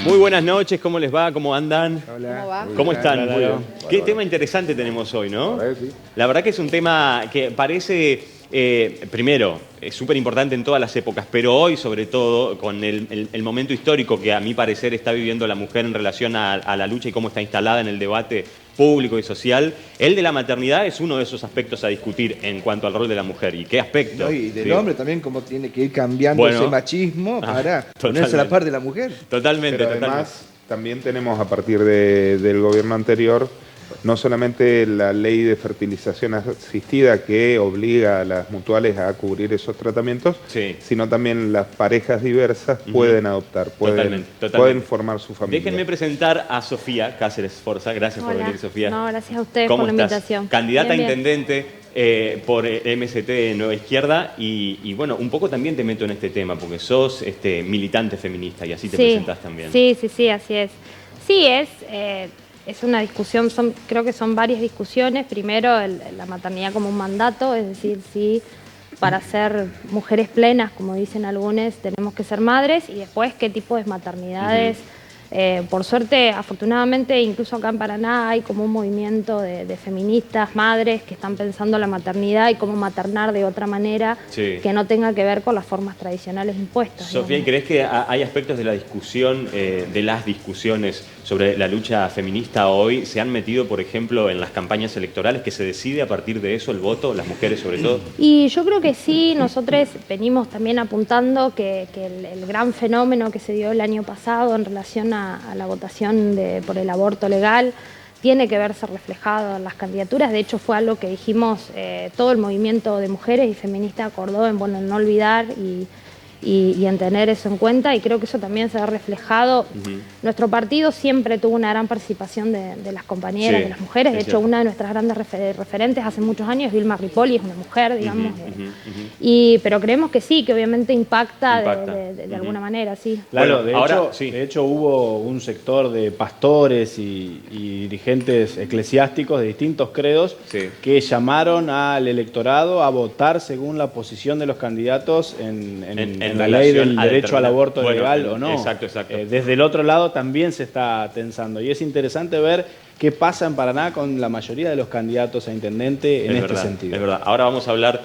Muy buenas noches, ¿cómo les va? ¿Cómo andan? Hola. ¿Cómo va? ¿Cómo están? Hola, Muy hola. bien. Qué tema interesante tenemos hoy, ¿no? Sí. La verdad que es un tema que parece, primero, es súper importante en todas las épocas, pero hoy sobre todo, con el momento histórico que a mi parecer está viviendo la mujer en relación a la lucha y cómo está instalada en el debate público y social, el de la maternidad es uno de esos aspectos a discutir en cuanto al rol de la mujer. ¿Y qué aspecto? No, y del Sí. hombre también, cómo tiene que ir cambiando Bueno. ese machismo para ponerse a totalmente. la par de la mujer. Totalmente, Pero totalmente. además también tenemos a partir del gobierno anterior no solamente la ley de fertilización asistida que obliga a las mutuales a cubrir esos tratamientos, Sí. sino también las parejas diversas pueden adoptar, Totalmente. pueden formar su familia. Déjenme presentar a Sofía Cáceres Forza. Gracias por Hola. venir, Sofía. No, gracias a ustedes ¿Cómo por la estás? invitación. Candidata Bien, a bien. intendente por MST de Nueva Izquierda y bueno, un poco también te meto en este tema porque sos militante feminista y así te presentás también. Sí, así es. Sí, es una discusión, creo que son varias discusiones. Primero, la maternidad como un mandato, es decir, sí, para ser mujeres plenas, como dicen algunos, tenemos que ser madres, y después qué tipo de maternidades. Por suerte, afortunadamente, incluso acá en Paraná hay como un movimiento de feministas, madres, que están pensando la maternidad y cómo maternar de otra manera, Sí. que no tenga que ver con las formas tradicionales impuestas. Sofía, ¿y digamos. crees que hay aspectos de la discusión, de las discusiones sobre la lucha feminista hoy, se han metido, por ejemplo, en las campañas electorales, que se decide a partir de eso el voto, las mujeres sobre todo? Y yo creo que sí, nosotros venimos también apuntando que el gran fenómeno que se dio el año pasado en relación a la votación por el aborto legal tiene que verse reflejado en las candidaturas. De hecho, fue algo que dijimos, todo el movimiento de mujeres y feministas acordó en no olvidar y en tener eso en cuenta, y creo que eso también se ha reflejado. Nuestro partido siempre tuvo una gran participación de las compañeras, Sí, de las mujeres. De es hecho, cierto. una de nuestras grandes referentes hace muchos años es Vilma Ripoll, es una mujer, digamos. Pero creemos que sí, que obviamente impacta de alguna manera, sí. Bueno, Claro, ahora sí. de hecho hubo un sector de pastores y dirigentes eclesiásticos de distintos credos Sí. que llamaron al electorado a votar según la posición de los candidatos en la ley relación del a derecho al determinar- aborto Bueno, legal o no. exacto. Desde el otro lado también se está tensando, y es interesante ver qué pasa en Paraná con la mayoría de los candidatos a intendente en Es este verdad, sentido. es verdad. Ahora vamos a hablar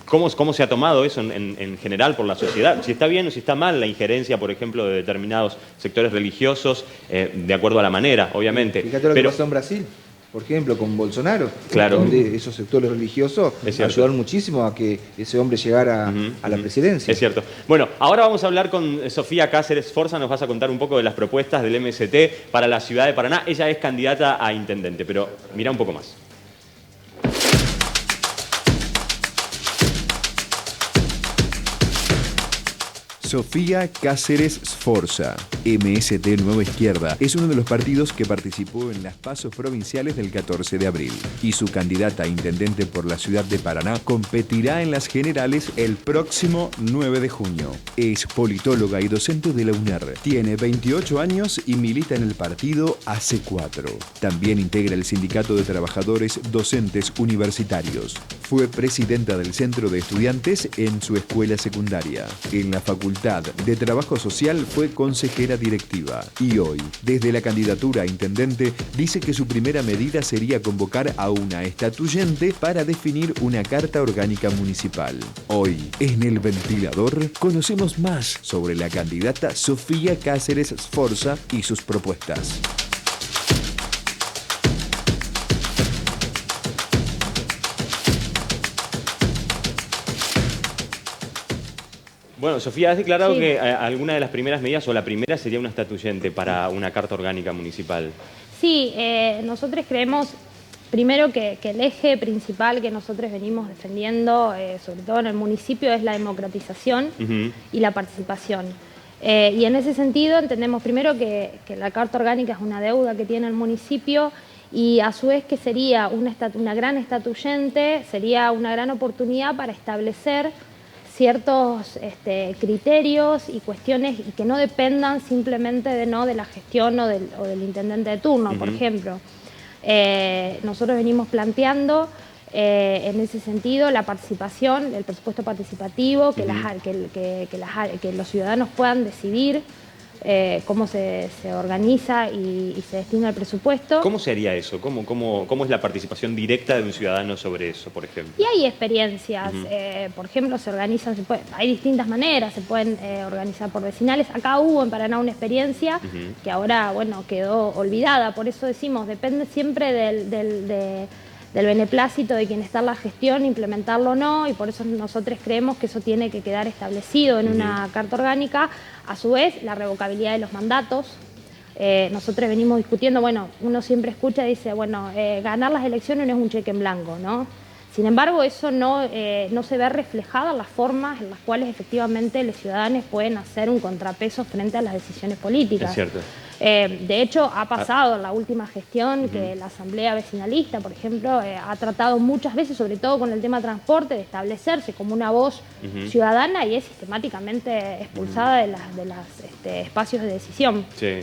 cómo se ha tomado eso en general por la sociedad. Si está bien o si está mal la injerencia, por ejemplo, de determinados sectores religiosos, de acuerdo a la manera, obviamente. Fíjate lo que Pero pasó en Brasil, por ejemplo, con Bolsonaro, Claro. donde esos sectores religiosos Es cierto. ayudaron muchísimo a que ese hombre llegara a la presidencia. es cierto. Bueno, ahora vamos a hablar con Sofía Cáceres Forza, nos vas a contar un poco de las propuestas del MST para la ciudad de Paraná. Ella es candidata a intendente, pero mira un poco más. Sofía Cáceres Sforza, MST Nueva Izquierda, es uno de los partidos que participó en las pasos provinciales del 14 de abril y su candidata a intendente por la ciudad de Paraná competirá en las generales el próximo 9 de junio. Es politóloga y docente de la UNER. Tiene 28 años y milita en el partido hace 4. También integra el Sindicato de Trabajadores Docentes Universitarios. Fue presidenta del Centro de Estudiantes en su escuela secundaria. En la Facultad de Trabajo Social fue consejera directiva. Y hoy, desde la candidatura a intendente, dice que su primera medida sería convocar a una estatuyente para definir una carta orgánica municipal. Hoy, en El Ventilador, conocemos más sobre la candidata Sofía Cáceres Sforza y sus propuestas. Bueno, Sofía, has declarado Sí. que alguna de las primeras medidas, o la primera, sería una estatuyente para una carta orgánica municipal. Sí, nosotros creemos, primero, que el eje principal que nosotros venimos defendiendo, sobre todo en el municipio, es la democratización y la participación. Y en ese sentido entendemos primero que la Carta Orgánica es una deuda que tiene el municipio, y a su vez que sería una gran estatuyente, sería una gran oportunidad para establecer ciertos criterios y cuestiones y que no dependan simplemente de la gestión o del intendente de turno, por ejemplo. Nosotros venimos planteando en ese sentido la participación, el presupuesto participativo, que los ciudadanos puedan decidir cómo se organiza y se destina el presupuesto. ¿Cómo se haría eso? ¿Cómo es la participación directa de un ciudadano sobre eso, por ejemplo? Y hay experiencias, por ejemplo, se organizan, hay distintas maneras, se pueden organizar por vecinales. Acá hubo en Paraná una experiencia que ahora, bueno, quedó olvidada, por eso decimos, depende siempre del beneplácito de quien está en la gestión, implementarlo o no, y por eso nosotros creemos que eso tiene que quedar establecido en una carta orgánica. A su vez, la revocabilidad de los mandatos. Nosotros venimos discutiendo, bueno, uno siempre escucha y dice, bueno, ganar las elecciones no es un cheque en blanco, ¿no? Sin embargo, eso no se ve reflejado en las formas en las cuales efectivamente los ciudadanos pueden hacer un contrapeso frente a las decisiones políticas. Es cierto. De hecho, ha pasado en la última gestión que la Asamblea Vecinalista, por ejemplo, ha tratado muchas veces, sobre todo con el tema transporte, de establecerse como una voz ciudadana y es sistemáticamente expulsada de los espacios de decisión. Sí.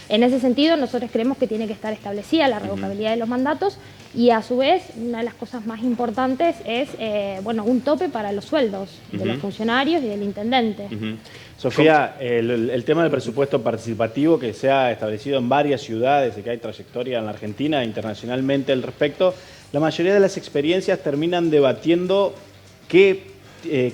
En ese sentido, nosotros creemos que tiene que estar establecida la revocabilidad de los mandatos y, a su vez, una de las cosas más importantes es bueno, un tope para los sueldos de los funcionarios y del intendente. Sofía, el tema del presupuesto participativo que se ha establecido en varias ciudades y que hay trayectoria en la Argentina e internacionalmente al respecto, la mayoría de las experiencias terminan debatiendo qué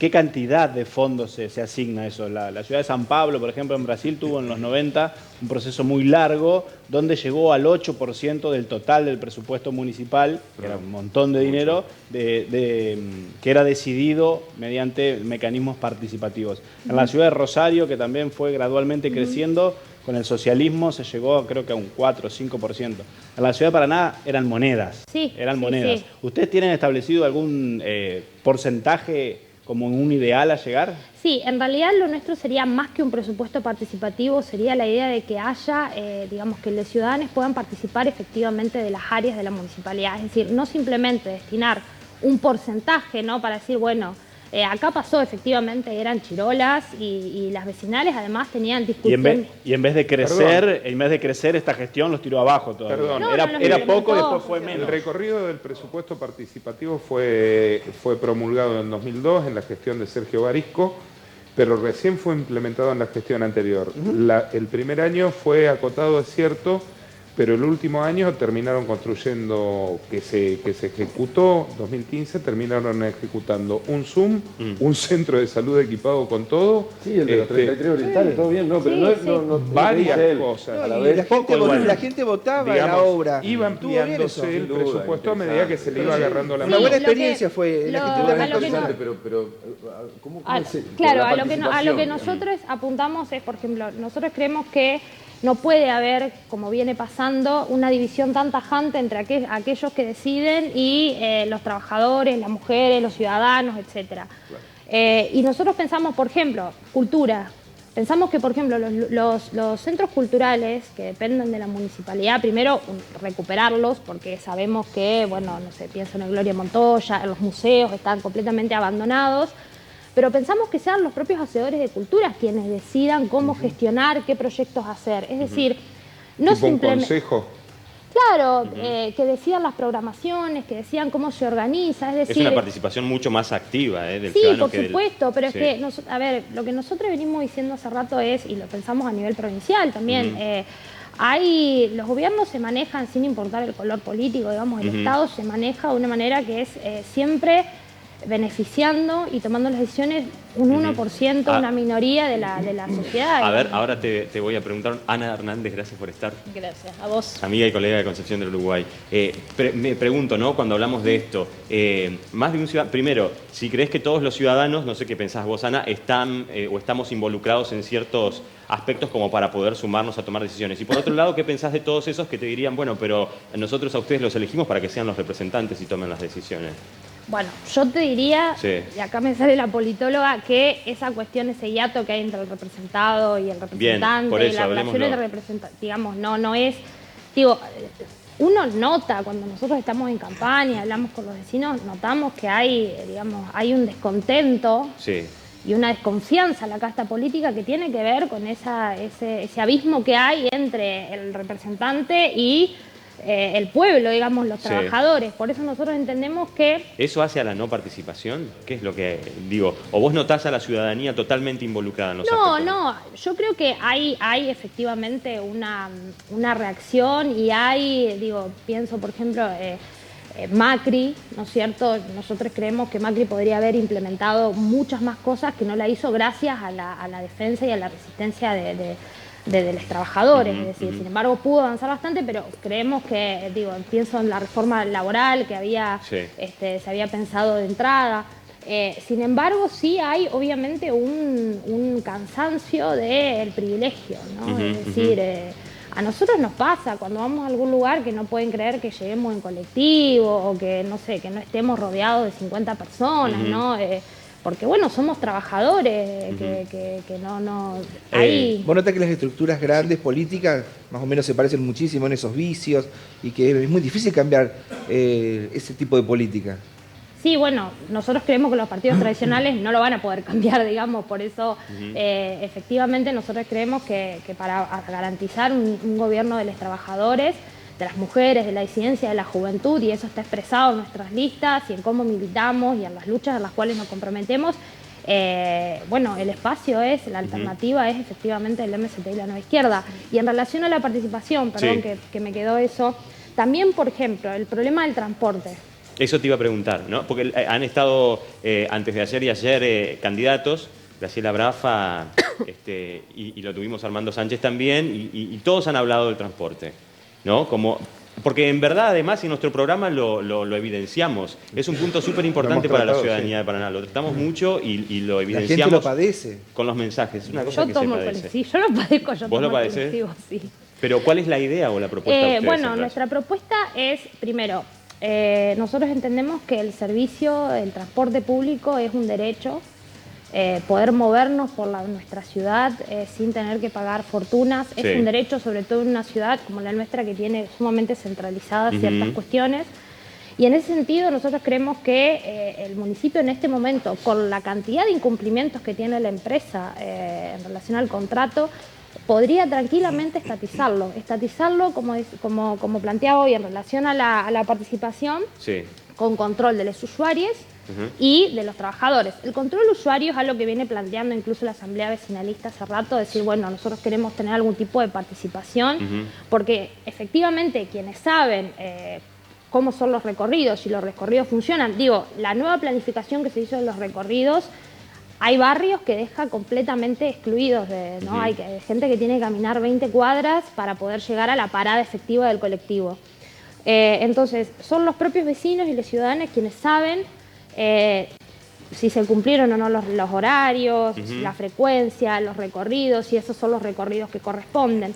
cantidad de fondos se asigna a eso. La ciudad de San Pablo, por ejemplo, en Brasil tuvo en los 90 un proceso muy largo donde llegó al 8% del total del presupuesto municipal, que era un montón de dinero, que era decidido mediante mecanismos participativos. En la ciudad de Rosario, que también fue gradualmente creciendo, con el socialismo se llegó creo que a un 4 o 5%. En la ciudad de Paraná eran monedas. Sí, eran sí, monedas. sí. ¿Ustedes tienen establecido algún porcentaje como un ideal a llegar? Sí, en realidad lo nuestro sería más que un presupuesto participativo, sería la idea de que haya, digamos, que los ciudadanos puedan participar efectivamente de las áreas de la municipalidad. Es decir, no simplemente destinar un porcentaje, ¿no? Para decir, bueno, acá pasó efectivamente, eran chirolas y las vecinales además tenían discusión. Y en vez de crecer, esta gestión los tiró abajo todavía. Perdón. No, Era poco, después fue El menos. recorrido del presupuesto participativo fue promulgado en 2002 en la gestión de Sergio Barisco, pero recién fue implementado en la gestión anterior. El primer año fue acotado, es cierto, pero el último año terminaron construyendo, que se ejecutó, 2015, terminaron ejecutando un ZUM, un centro de salud equipado con todo. Sí, el de los 33 orientales, todo bien, no, pero Sí, no varias dice él. cosas. A la Y vez. la gente votaba en la Digamos, obra. iba Estuvo bien eso. ampliándose el Sin duda, presupuesto a medida que se le iba interesante. agarrando la Una mano. buena lo que- experiencia fue la lo- gestión de a la lo que no- pero ¿cómo se- Claro, la a lo que participación? nosotros apuntamos es, por ejemplo, nosotros creemos que no puede haber, como viene pasando, una división tan tajante entre aquellos que deciden y los trabajadores, las mujeres, los ciudadanos, etc. Y nosotros pensamos, por ejemplo, cultura. Pensamos que, por ejemplo, los centros culturales que dependen de la municipalidad, primero recuperarlos, porque sabemos que, bueno, no sé, pienso en el Gloria Montoya, en los museos están completamente abandonados, pero pensamos que sean los propios hacedores de cultura quienes decidan cómo gestionar, qué proyectos hacer. Es decir, no Tipo un simplemente... consejo. Claro, que decidan las programaciones, que decidan cómo se organiza, es Es decir... una participación mucho más activa del Sí, ciudadano por que del- supuesto, pero Sí. es que, a ver, lo que nosotros venimos diciendo hace rato es, y lo pensamos a nivel provincial también, los gobiernos se manejan sin importar el color político, digamos, el Estado se maneja de una manera que es siempre beneficiando y tomando las decisiones un 1%, una minoría de la sociedad. A ver, digamos. ahora te voy a preguntar, Ana Hernández, gracias por estar. Gracias, a vos. Amiga y colega de Concepción del Uruguay. Me pregunto, ¿no? Cuando hablamos de esto, más de un ciudadano, primero, si crees que todos los ciudadanos, no sé qué pensás vos, Ana, están o estamos involucrados en ciertos aspectos como para poder sumarnos a tomar decisiones. Y por otro lado, ¿qué pensás de todos esos que te dirían, bueno, pero nosotros a ustedes los elegimos para que sean los representantes y tomen las decisiones? Bueno, yo te diría, Sí. y acá me sale la politóloga, que esa cuestión, ese hiato que hay entre el representado y el representante, por eso, la relación hablemoslo. entre representantes, digamos, no es, digo, uno nota cuando nosotros estamos en campaña, hablamos con los vecinos, notamos que hay, digamos, hay un descontento Sí. y una desconfianza en la casta política que tiene que ver con ese abismo que hay entre el representante y el pueblo, digamos, los trabajadores. Por eso nosotros entendemos que... ¿Eso hace a la no participación? ¿Qué es lo que digo? ¿O vos notás a la ciudadanía totalmente involucrada en los aspectos? No, yo creo que hay efectivamente una reacción y hay, digo, pienso por ejemplo, Macri, ¿no es cierto? Nosotros creemos que Macri podría haber implementado muchas más cosas que no la hizo gracias a la defensa y a la resistencia de los trabajadores, es decir, sin embargo pudo avanzar bastante, pero creemos que, digo, pienso en la reforma laboral que se había pensado de entrada. Sin embargo, sí hay obviamente un cansancio del privilegio, ¿no? Es decir, a nosotros nos pasa cuando vamos a algún lugar que no pueden creer que lleguemos en colectivo o que, no sé, que no estemos rodeados de 50 personas, ¿no? Porque, bueno, somos trabajadores, que no... Ahí... Vos notás que las estructuras grandes, políticas, más o menos se parecen muchísimo en esos vicios y que es muy difícil cambiar ese tipo de política. Sí, bueno, nosotros creemos que los partidos tradicionales no lo van a poder cambiar, digamos, por eso efectivamente nosotros creemos que para garantizar un gobierno de los trabajadores, de las mujeres, de la disidencia, de la juventud, y eso está expresado en nuestras listas y en cómo militamos y en las luchas en las cuales nos comprometemos, bueno, el espacio la alternativa es efectivamente el MST y la nueva izquierda. Y en relación a la participación, perdón que me quedó eso, también, por ejemplo, el problema del transporte. Eso te iba a preguntar, ¿no? Porque han estado antes de ayer y ayer candidatos, Graciela Braffa y lo tuvimos Armando Sánchez también, y todos han hablado del transporte, ¿no? Porque en verdad, además, en nuestro programa lo evidenciamos. Es un punto súper importante para la ciudadanía de Paraná. Lo tratamos mucho y lo evidenciamos. La gente lo padece. Con los mensajes. Es una cosa que se padece. Sí, yo lo padezco, ¿Vos lo padecés? Sí. Pero ¿cuál es la idea o la propuesta de ustedes? Bueno, nuestra propuesta es, primero, nosotros entendemos que el servicio, el transporte público es un derecho, poder movernos por nuestra ciudad sin tener que pagar fortunas, es un derecho, sobre todo en una ciudad como la nuestra que tiene sumamente centralizadas ciertas cuestiones. Y en ese sentido nosotros creemos que el municipio en este momento, con la cantidad de incumplimientos que tiene la empresa en relación al contrato, podría tranquilamente estatizarlo como planteaba hoy en relación a la participación, con control de los usuarios y de los trabajadores. El control usuario es algo que viene planteando incluso la Asamblea Vecinalista hace rato, decir, bueno, nosotros queremos tener algún tipo de participación, porque efectivamente quienes saben cómo son los recorridos, si los recorridos funcionan, digo, la nueva planificación que se hizo de los recorridos, hay barrios que deja completamente excluidos, ¿no? Hay gente que tiene que caminar 20 cuadras para poder llegar a la parada efectiva del colectivo. Entonces, son los propios vecinos y los ciudadanos quienes saben si se cumplieron o no los horarios, la frecuencia, los recorridos, si esos son los recorridos que corresponden.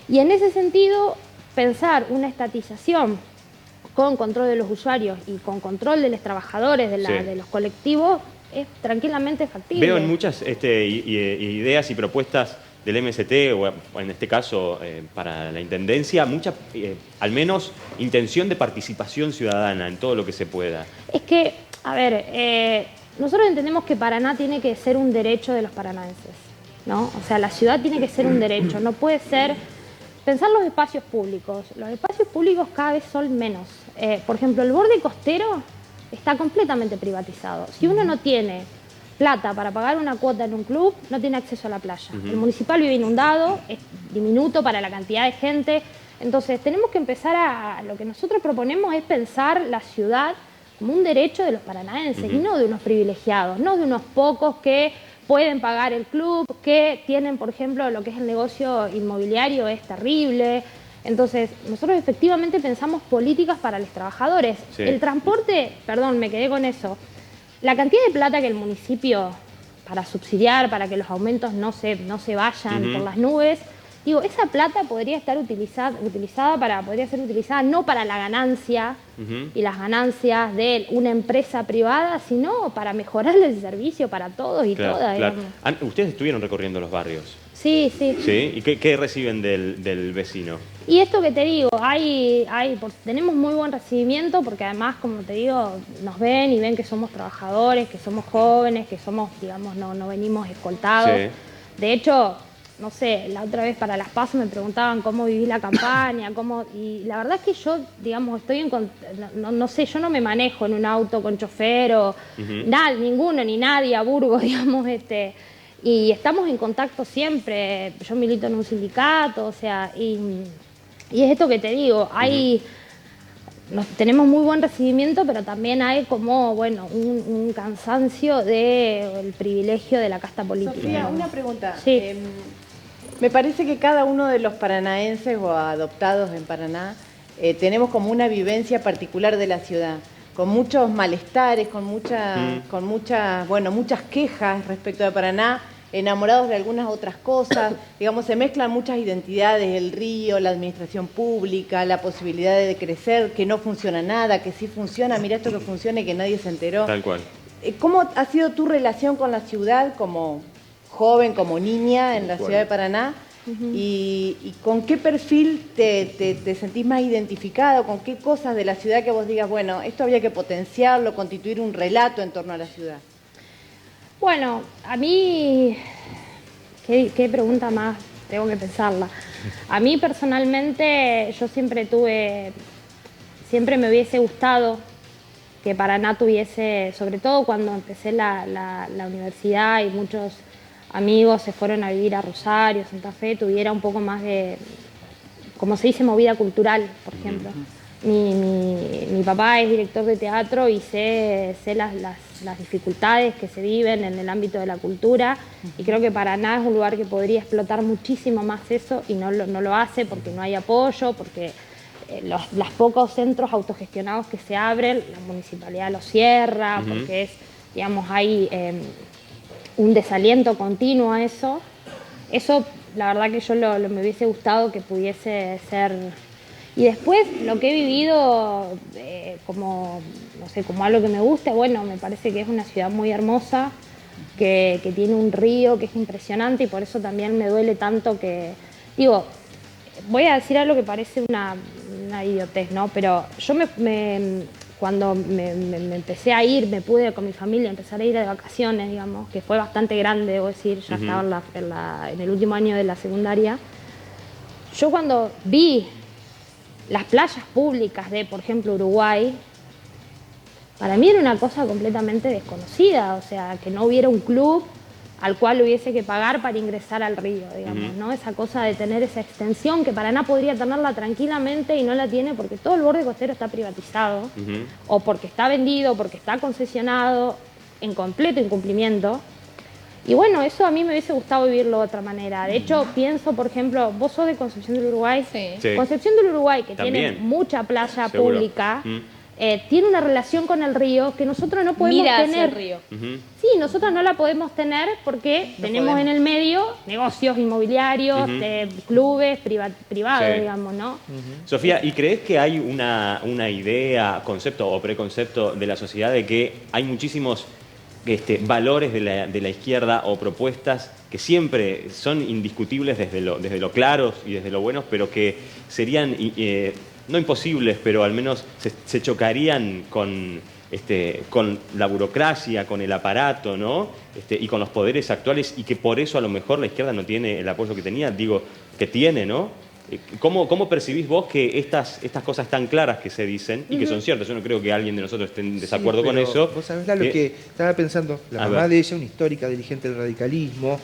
Y en ese sentido, pensar una estatización con control de los usuarios y con control de los trabajadores de los colectivos es tranquilamente factible. Veo en muchas ideas y propuestas del MST, o en este caso para la Intendencia, mucha, al menos, intención de participación ciudadana en todo lo que se pueda. Es que, a ver, nosotros entendemos que Paraná tiene que ser un derecho de los paranaenses, ¿no? O sea, la ciudad tiene que ser un derecho, no puede ser... Pensar los espacios públicos cada vez son menos. Por ejemplo, el borde costero está completamente privatizado. Si uno no tiene plata para pagar una cuota en un club, no tiene acceso a la playa. El municipal vive inundado, es diminuto para la cantidad de gente. Entonces, tenemos que empezar lo que nosotros proponemos es pensar la ciudad como un derecho de los paranaenses y no de unos privilegiados, no de unos pocos que pueden pagar el club, que tienen, por ejemplo, lo que es el negocio inmobiliario es terrible. Entonces, nosotros efectivamente pensamos políticas para los trabajadores. El transporte, perdón, me quedé con eso. La cantidad de plata que el municipio, para subsidiar, para que los aumentos no se vayan por las nubes, digo, esa plata podría estar podría ser utilizada no para la ganancia y las ganancias de una empresa privada, sino para mejorar el servicio para todos y todas. Claro. Ustedes estuvieron recorriendo los barrios. Sí. ¿Sí? ¿Y qué reciben del vecino? Y esto que te digo, tenemos muy buen recibimiento porque además, como te digo, nos ven y ven que somos trabajadores, que somos jóvenes, que somos, digamos, no venimos escoltados. De hecho, no sé, la otra vez para las PASO me preguntaban cómo viví la campaña, y la verdad es que yo, digamos, no sé, yo no me manejo en un auto con chofer o ninguno, ni nadie a Burgos, digamos, y estamos en contacto siempre. Yo milito en un sindicato, o sea, y es esto que te digo, tenemos muy buen recibimiento, pero también hay como, bueno, un cansancio del privilegio de la casta política. Sofía, una pregunta. Sí. Me parece que cada uno de los paranaenses o adoptados en Paraná tenemos como una vivencia particular de la ciudad, con muchos malestares, con muchas quejas respecto de Paraná, enamorados de algunas otras cosas, digamos, se mezclan muchas identidades, el río, la administración pública, la posibilidad de crecer, que no funciona nada, que sí funciona, mira esto que funciona y que nadie se enteró. Tal cual. ¿Cómo ha sido tu relación con la ciudad como joven, como niña en la ciudad de Paraná? ¿Y con qué perfil te sentís más identificado? ¿Con qué cosas de la ciudad que vos digas, bueno, esto había que potenciarlo, constituir un relato en torno a la ciudad? Bueno, a mí, ¿qué pregunta más? Tengo que pensarla. A mí personalmente, yo siempre me hubiese gustado que Paraná tuviese, sobre todo cuando empecé la universidad y muchos amigos se fueron a vivir a Rosario, Santa Fe, tuviera un poco más de, como se dice, movida cultural, por ejemplo. Mi papá es director de teatro y sé las dificultades que se viven en el ámbito de la cultura, y creo que Paraná es un lugar que podría explotar muchísimo más eso, y no lo hace porque no hay apoyo, porque los pocos centros autogestionados que se abren, la municipalidad los cierra, porque digamos, hay un desaliento continuo a eso. Eso, la verdad que yo me hubiese gustado que pudiese ser. Y después lo que he vivido como algo que me gusta, bueno, me parece que es una ciudad muy hermosa, que tiene un río que es impresionante, y por eso también me duele tanto que, digo, voy a decir algo que parece una idiotez, ¿no? Pero yo cuando me empecé a ir, me pude con mi familia empezar a ir de vacaciones, digamos, que fue bastante grande, debo decir, ya estaba en el último año de la secundaria. Yo cuando vi las playas públicas de, por ejemplo, Uruguay, para mí era una cosa completamente desconocida, o sea, que no hubiera un club al cual hubiese que pagar para ingresar al río, digamos, ¿no? Esa cosa de tener esa extensión que Paraná podría tenerla tranquilamente y no la tiene porque todo el borde costero está privatizado, o porque está vendido, o porque está concesionado, en completo incumplimiento. Y bueno, eso a mí me hubiese gustado vivirlo de otra manera. De hecho, pienso, por ejemplo, vos sos de Concepción del Uruguay. Sí. Concepción del Uruguay, que También tiene mucha playa seguro. pública, tiene una relación con el río que nosotros no podemos tener. Hacia el río. Sí, nosotros no la podemos tener porque tenemos en el medio negocios inmobiliarios, clubes privados, digamos, ¿no? Sofía, ¿y crees que hay una idea, concepto o preconcepto de la sociedad de que hay muchísimos valores de la izquierda o propuestas que siempre son indiscutibles desde lo claros y desde lo buenos, pero que serían no imposibles, pero al menos se chocarían con la burocracia, con el aparato, ¿no? Y con los poderes actuales, y que por eso a lo mejor la izquierda no tiene el apoyo que tenía, que tiene, ¿no? ¿Cómo percibís vos que estas cosas tan claras que se dicen y que son ciertas? Yo no creo que alguien de nosotros esté en desacuerdo con eso. Vos sabés lo que estaba pensando, la mamá de ella, una histórica dirigente del radicalismo,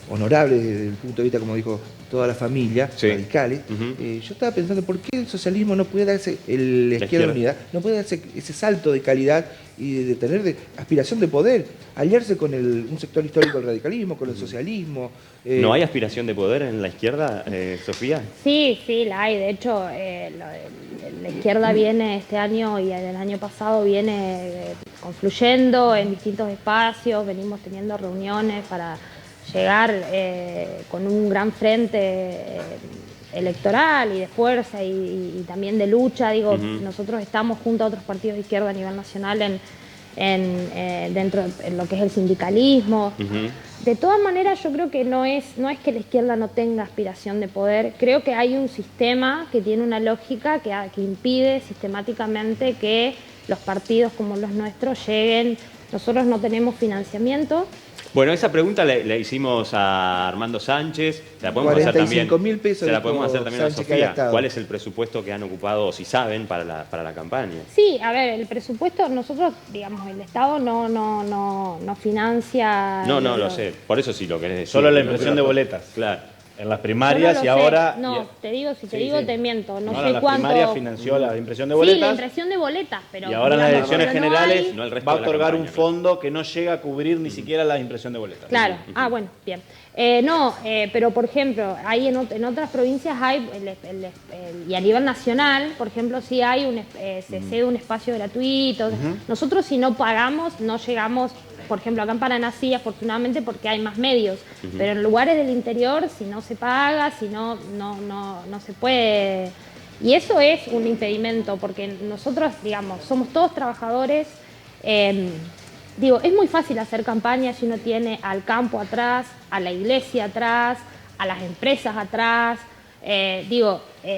honorable desde el punto de vista, como dijo toda la familia, radicales. Yo estaba pensando, ¿por qué el socialismo no puede darse, la izquierda unida, no puede darse ese salto de calidad y de tener aspiración de poder, aliarse con un sector histórico del radicalismo, con el socialismo? ¿No hay aspiración de poder en la izquierda, Sofía? Sí, la hay. De hecho, la izquierda viene este año y el año pasado viene confluyendo en distintos espacios, venimos teniendo reuniones para llegar con un gran frente electoral y de fuerza y también de lucha. Digo, nosotros estamos junto a otros partidos de izquierda a nivel nacional dentro de lo que es el sindicalismo. De todas maneras, yo creo que no es que la izquierda no tenga aspiración de poder. Creo que hay un sistema que tiene una lógica que impide sistemáticamente que los partidos como los nuestros lleguen. Nosotros no tenemos financiamiento. Bueno, esa pregunta la hicimos a Armando Sánchez, se la podemos hacer también, 45.000 pesos se la podemos hacer también a Sánchez que haya Sofía. estado. ¿Cuál es el presupuesto que han ocupado, o si saben, para la campaña? Sí, a ver, el presupuesto, nosotros, digamos, el Estado no financia... No, lo sé, por eso sí lo querés decir. Solo la impresión de boletas. Claro. En las primarias Yo no y lo sé. ahora... No, te digo, si te digo, te miento. No sé la cuánto... primaria financió la impresión de Sí, la boletas. impresión de boletas, pero... Y ahora en las digamos, elecciones pero no generales hay- No el resto va a de la otorgar campaña, un fondo que no llega a cubrir ni siquiera la impresión de boletas. Claro, bueno, bien. Pero por ejemplo, hay en otras provincias hay, y a nivel nacional, por ejemplo, sí hay se cede un espacio gratuito. Nosotros si no pagamos, no llegamos, por ejemplo, acá en Paraná sí, afortunadamente, porque hay más medios, pero en lugares del interior, si no se paga, si no se puede... Y eso es un impedimento, porque nosotros, digamos, somos todos trabajadores. Digo, es muy fácil hacer campaña si uno tiene al campo atrás, a la iglesia atrás, a las empresas atrás.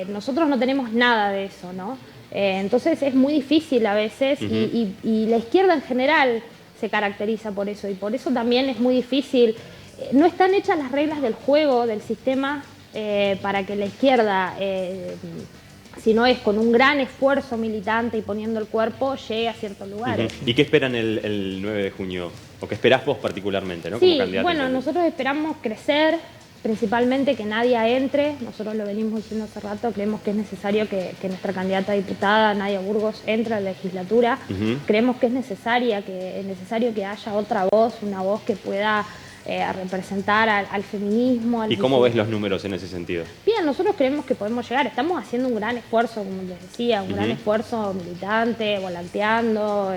Nosotros no tenemos nada de eso, ¿no? Entonces es muy difícil a veces y la izquierda en general se caracteriza por eso y por eso también es muy difícil. No están hechas las reglas del juego, del sistema, para que la izquierda... si no es con un gran esfuerzo militante y poniendo el cuerpo, llegue a ciertos lugares. ¿Y qué esperan el 9 de junio? ¿O qué esperás vos particularmente, ¿no? Sí, Como candidata bueno, intendente. nosotros esperamos crecer, principalmente que Nadia entre. Nosotros lo venimos diciendo hace rato, creemos que es necesario que nuestra candidata a diputada, Nadia Burgos, entre a la legislatura. Creemos que es necesario que haya otra voz, una voz que pueda... representar al feminismo. ¿Y cómo ves los números en ese sentido? Bien, nosotros creemos que podemos llegar. Estamos haciendo un gran esfuerzo, como les decía, un gran esfuerzo militante, volanteando,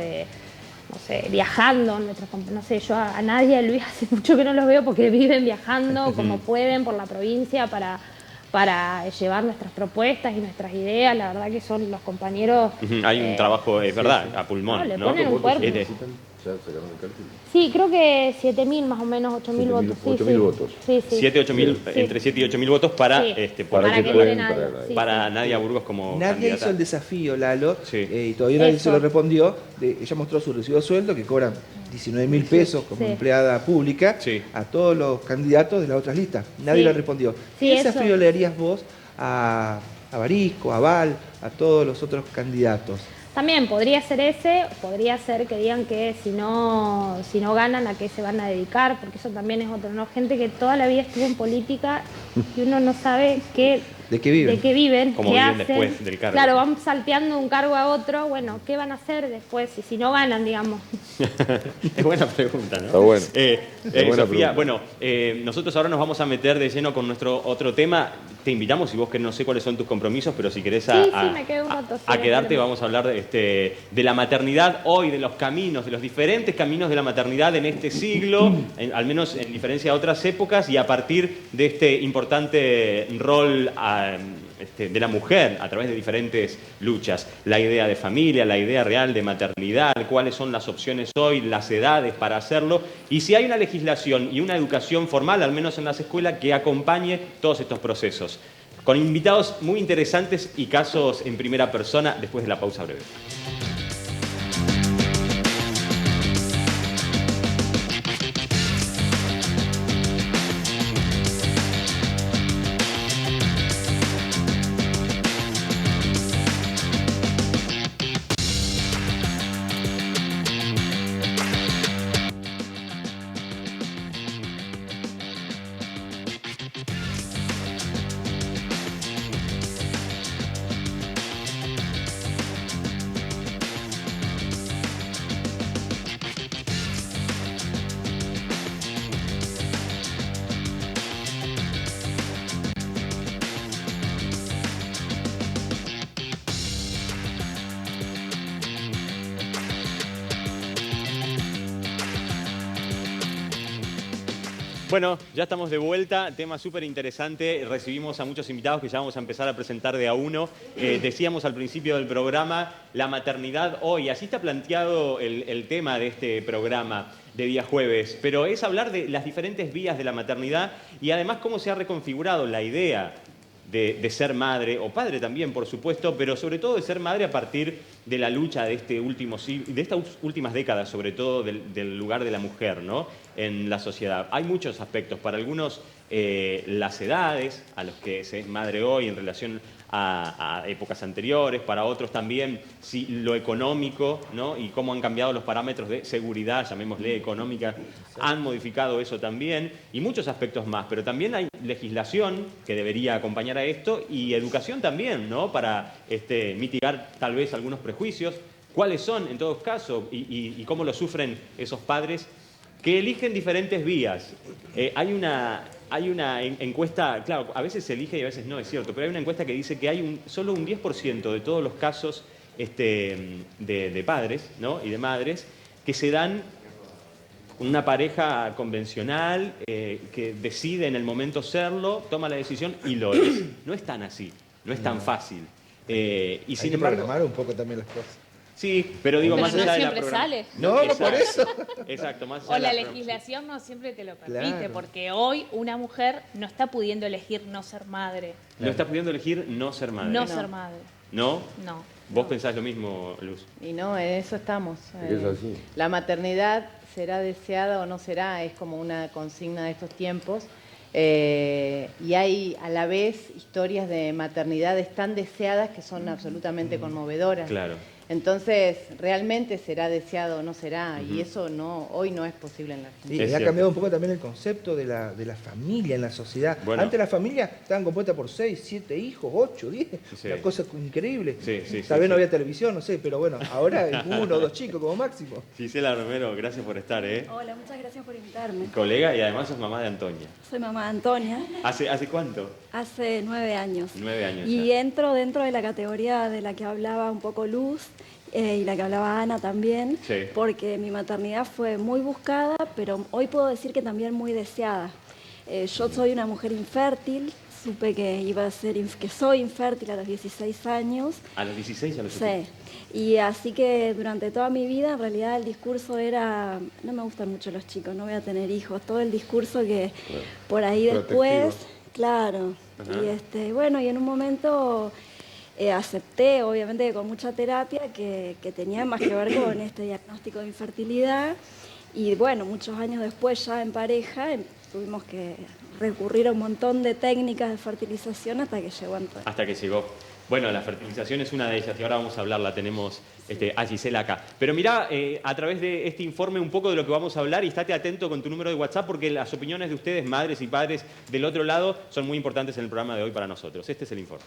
no sé, viajando. No sé, yo a Nadia y Luis hace mucho que no los veo porque viven viajando como pueden por la provincia para llevar nuestras propuestas y nuestras ideas. La verdad que son los compañeros... Hay un trabajo, es verdad, a pulmón, no, le ¿no? ponen un cuerpo. Ya sacaron el cartel. Sí, creo que 7.000 más o menos, 8.000 votos. 8.000 votos. Sí. 7.000, 8.000, entre 7 y 8.000 votos para, Sí. para para que que pueden- entre Nadia. para- Sí, para sí. Nadia Burgos como Nadia candidata. hizo el desafío, Lalo, Sí. y todavía nadie Eso. se lo respondió. Ella mostró su recibo de sueldo, que cobran 19.000 pesos como Sí. empleada pública, Sí. a todos los candidatos de las otras listas. Nadie Sí. le respondió. Sí, ¿Qué eso. desafío le harías vos a Barisco, a Val, a todos los otros candidatos? También podría ser ese, podría ser que digan que si no ganan, a qué se van a dedicar, porque eso también es otro, ¿no? Gente que toda la vida estuvo en política y uno no sabe ¿De qué viven? Cómo qué viven hacen. después del cargo. Claro, van salteando de un cargo a otro, bueno, ¿qué van a hacer después si no ganan, digamos? Es buena pregunta, ¿no? Está bueno. Buena Sofía, pregunta. bueno, nosotros ahora nos vamos a meter de lleno con nuestro otro tema. Te invitamos, y vos que no sé cuáles son tus compromisos, pero si querés Sí, me quedo un rato, sí, a quedarte, problema. vamos a hablar de la maternidad hoy, de los caminos, de los diferentes caminos de la maternidad en este siglo, al menos en diferencia a otras épocas, y a partir de este importante rol de la mujer a través de diferentes luchas. La idea de familia, la idea real de maternidad, cuáles son las opciones hoy, las edades para hacerlo, y si hay una legislación y una educación formal, al menos en las escuelas, que acompañe todos estos procesos. Con invitados muy interesantes y casos en primera persona después de la pausa breve. Bueno, ya estamos de vuelta, tema súper interesante, recibimos a muchos invitados que ya vamos a empezar a presentar de a uno. Decíamos al principio del programa, la maternidad hoy, así está planteado el tema de este programa de día jueves, pero es hablar de las diferentes vías de la maternidad y además cómo se ha reconfigurado la idea de ser madre, o padre también, por supuesto, pero sobre todo de ser madre a partir de la lucha de de estas últimas décadas, sobre todo del lugar de la mujer, ¿no?, en la sociedad. Hay muchos aspectos. Para algunos, las edades a los que se es madre hoy en relación a épocas anteriores, para otros también lo económico, ¿no?, y cómo han cambiado los parámetros de seguridad, llamémosle económica, han modificado eso también, y muchos aspectos más. Pero también hay legislación que debería acompañar a esto, y educación también, ¿no?, para mitigar tal vez algunos prejuicios. ¿Cuáles son, en todo caso, y cómo lo sufren esos padres que eligen diferentes vías? Hay una encuesta, claro, a veces se elige y a veces no, es cierto, pero hay una encuesta que dice que hay solo un 10% de todos los casos de padres, ¿no?, y de madres que se dan una pareja convencional, que decide en el momento serlo, toma la decisión y lo es. No es tan así, no es tan fácil. Y sin embargo, programar un poco también las cosas. Sí, pero digo, pero más no allá siempre de la sale. No, por eso. Exacto, más allá O de la la legislación no siempre te lo permite, Claro. porque hoy una mujer no está pudiendo elegir no ser madre. No está pudiendo elegir no ser madre. No ser madre. ¿No? No. ¿Vos pensás lo mismo, Luz? Y no, en eso estamos. Es que es así. La maternidad será deseada o no será, es como una consigna de estos tiempos. Y hay a la vez historias de maternidades tan deseadas que son absolutamente conmovedoras. Claro. Entonces, realmente será deseado o no será, y eso hoy no es posible en la Argentina. Sí, Es ha cierto. cambiado un poco también el concepto de la familia en la sociedad. Bueno. Antes las familias estaban compuestas por 6, 7 hijos, 8, 10, Sí. una cosa increíble. Sí, sí, Tal vez sí, no sí. había televisión, no sé, pero bueno, ahora es 1 o 2 chicos como máximo. Gisela Romero, gracias por estar, ¿eh? Hola, muchas gracias por invitarme. Colega y además sos mamá de Antonia. Soy mamá de Antonia, ¿Hace cuánto? hace 9 años. 9 años Y ya. entro dentro de la categoría de la que hablaba un poco Luz y la que hablaba Ana también, Sí. porque mi maternidad fue muy buscada, pero hoy puedo decir que también muy deseada. Yo soy una mujer infértil, supe que iba a ser que soy infértil a los 16 años. ¿A los 16 a los Sí, y así que durante toda mi vida en realidad el discurso era, no me gustan mucho los chicos, no voy a tener hijos, todo el discurso que por ahí después, claro, Ajá. y bueno, y en un momento acepté, obviamente con mucha terapia, que tenía más que ver con este diagnóstico de infertilidad, y bueno, muchos años después ya en pareja tuvimos que recurrir a un montón de técnicas de fertilización hasta que llegó Antonio. Hasta que llegó. Bueno, la fertilización es una de ellas y ahora vamos a hablarla, tenemos a Gisela acá. Pero mirá, a través de este informe un poco de lo que vamos a hablar y estate atento con tu número de WhatsApp porque las opiniones de ustedes, madres y padres del otro lado, son muy importantes en el programa de hoy para nosotros. Este es el informe.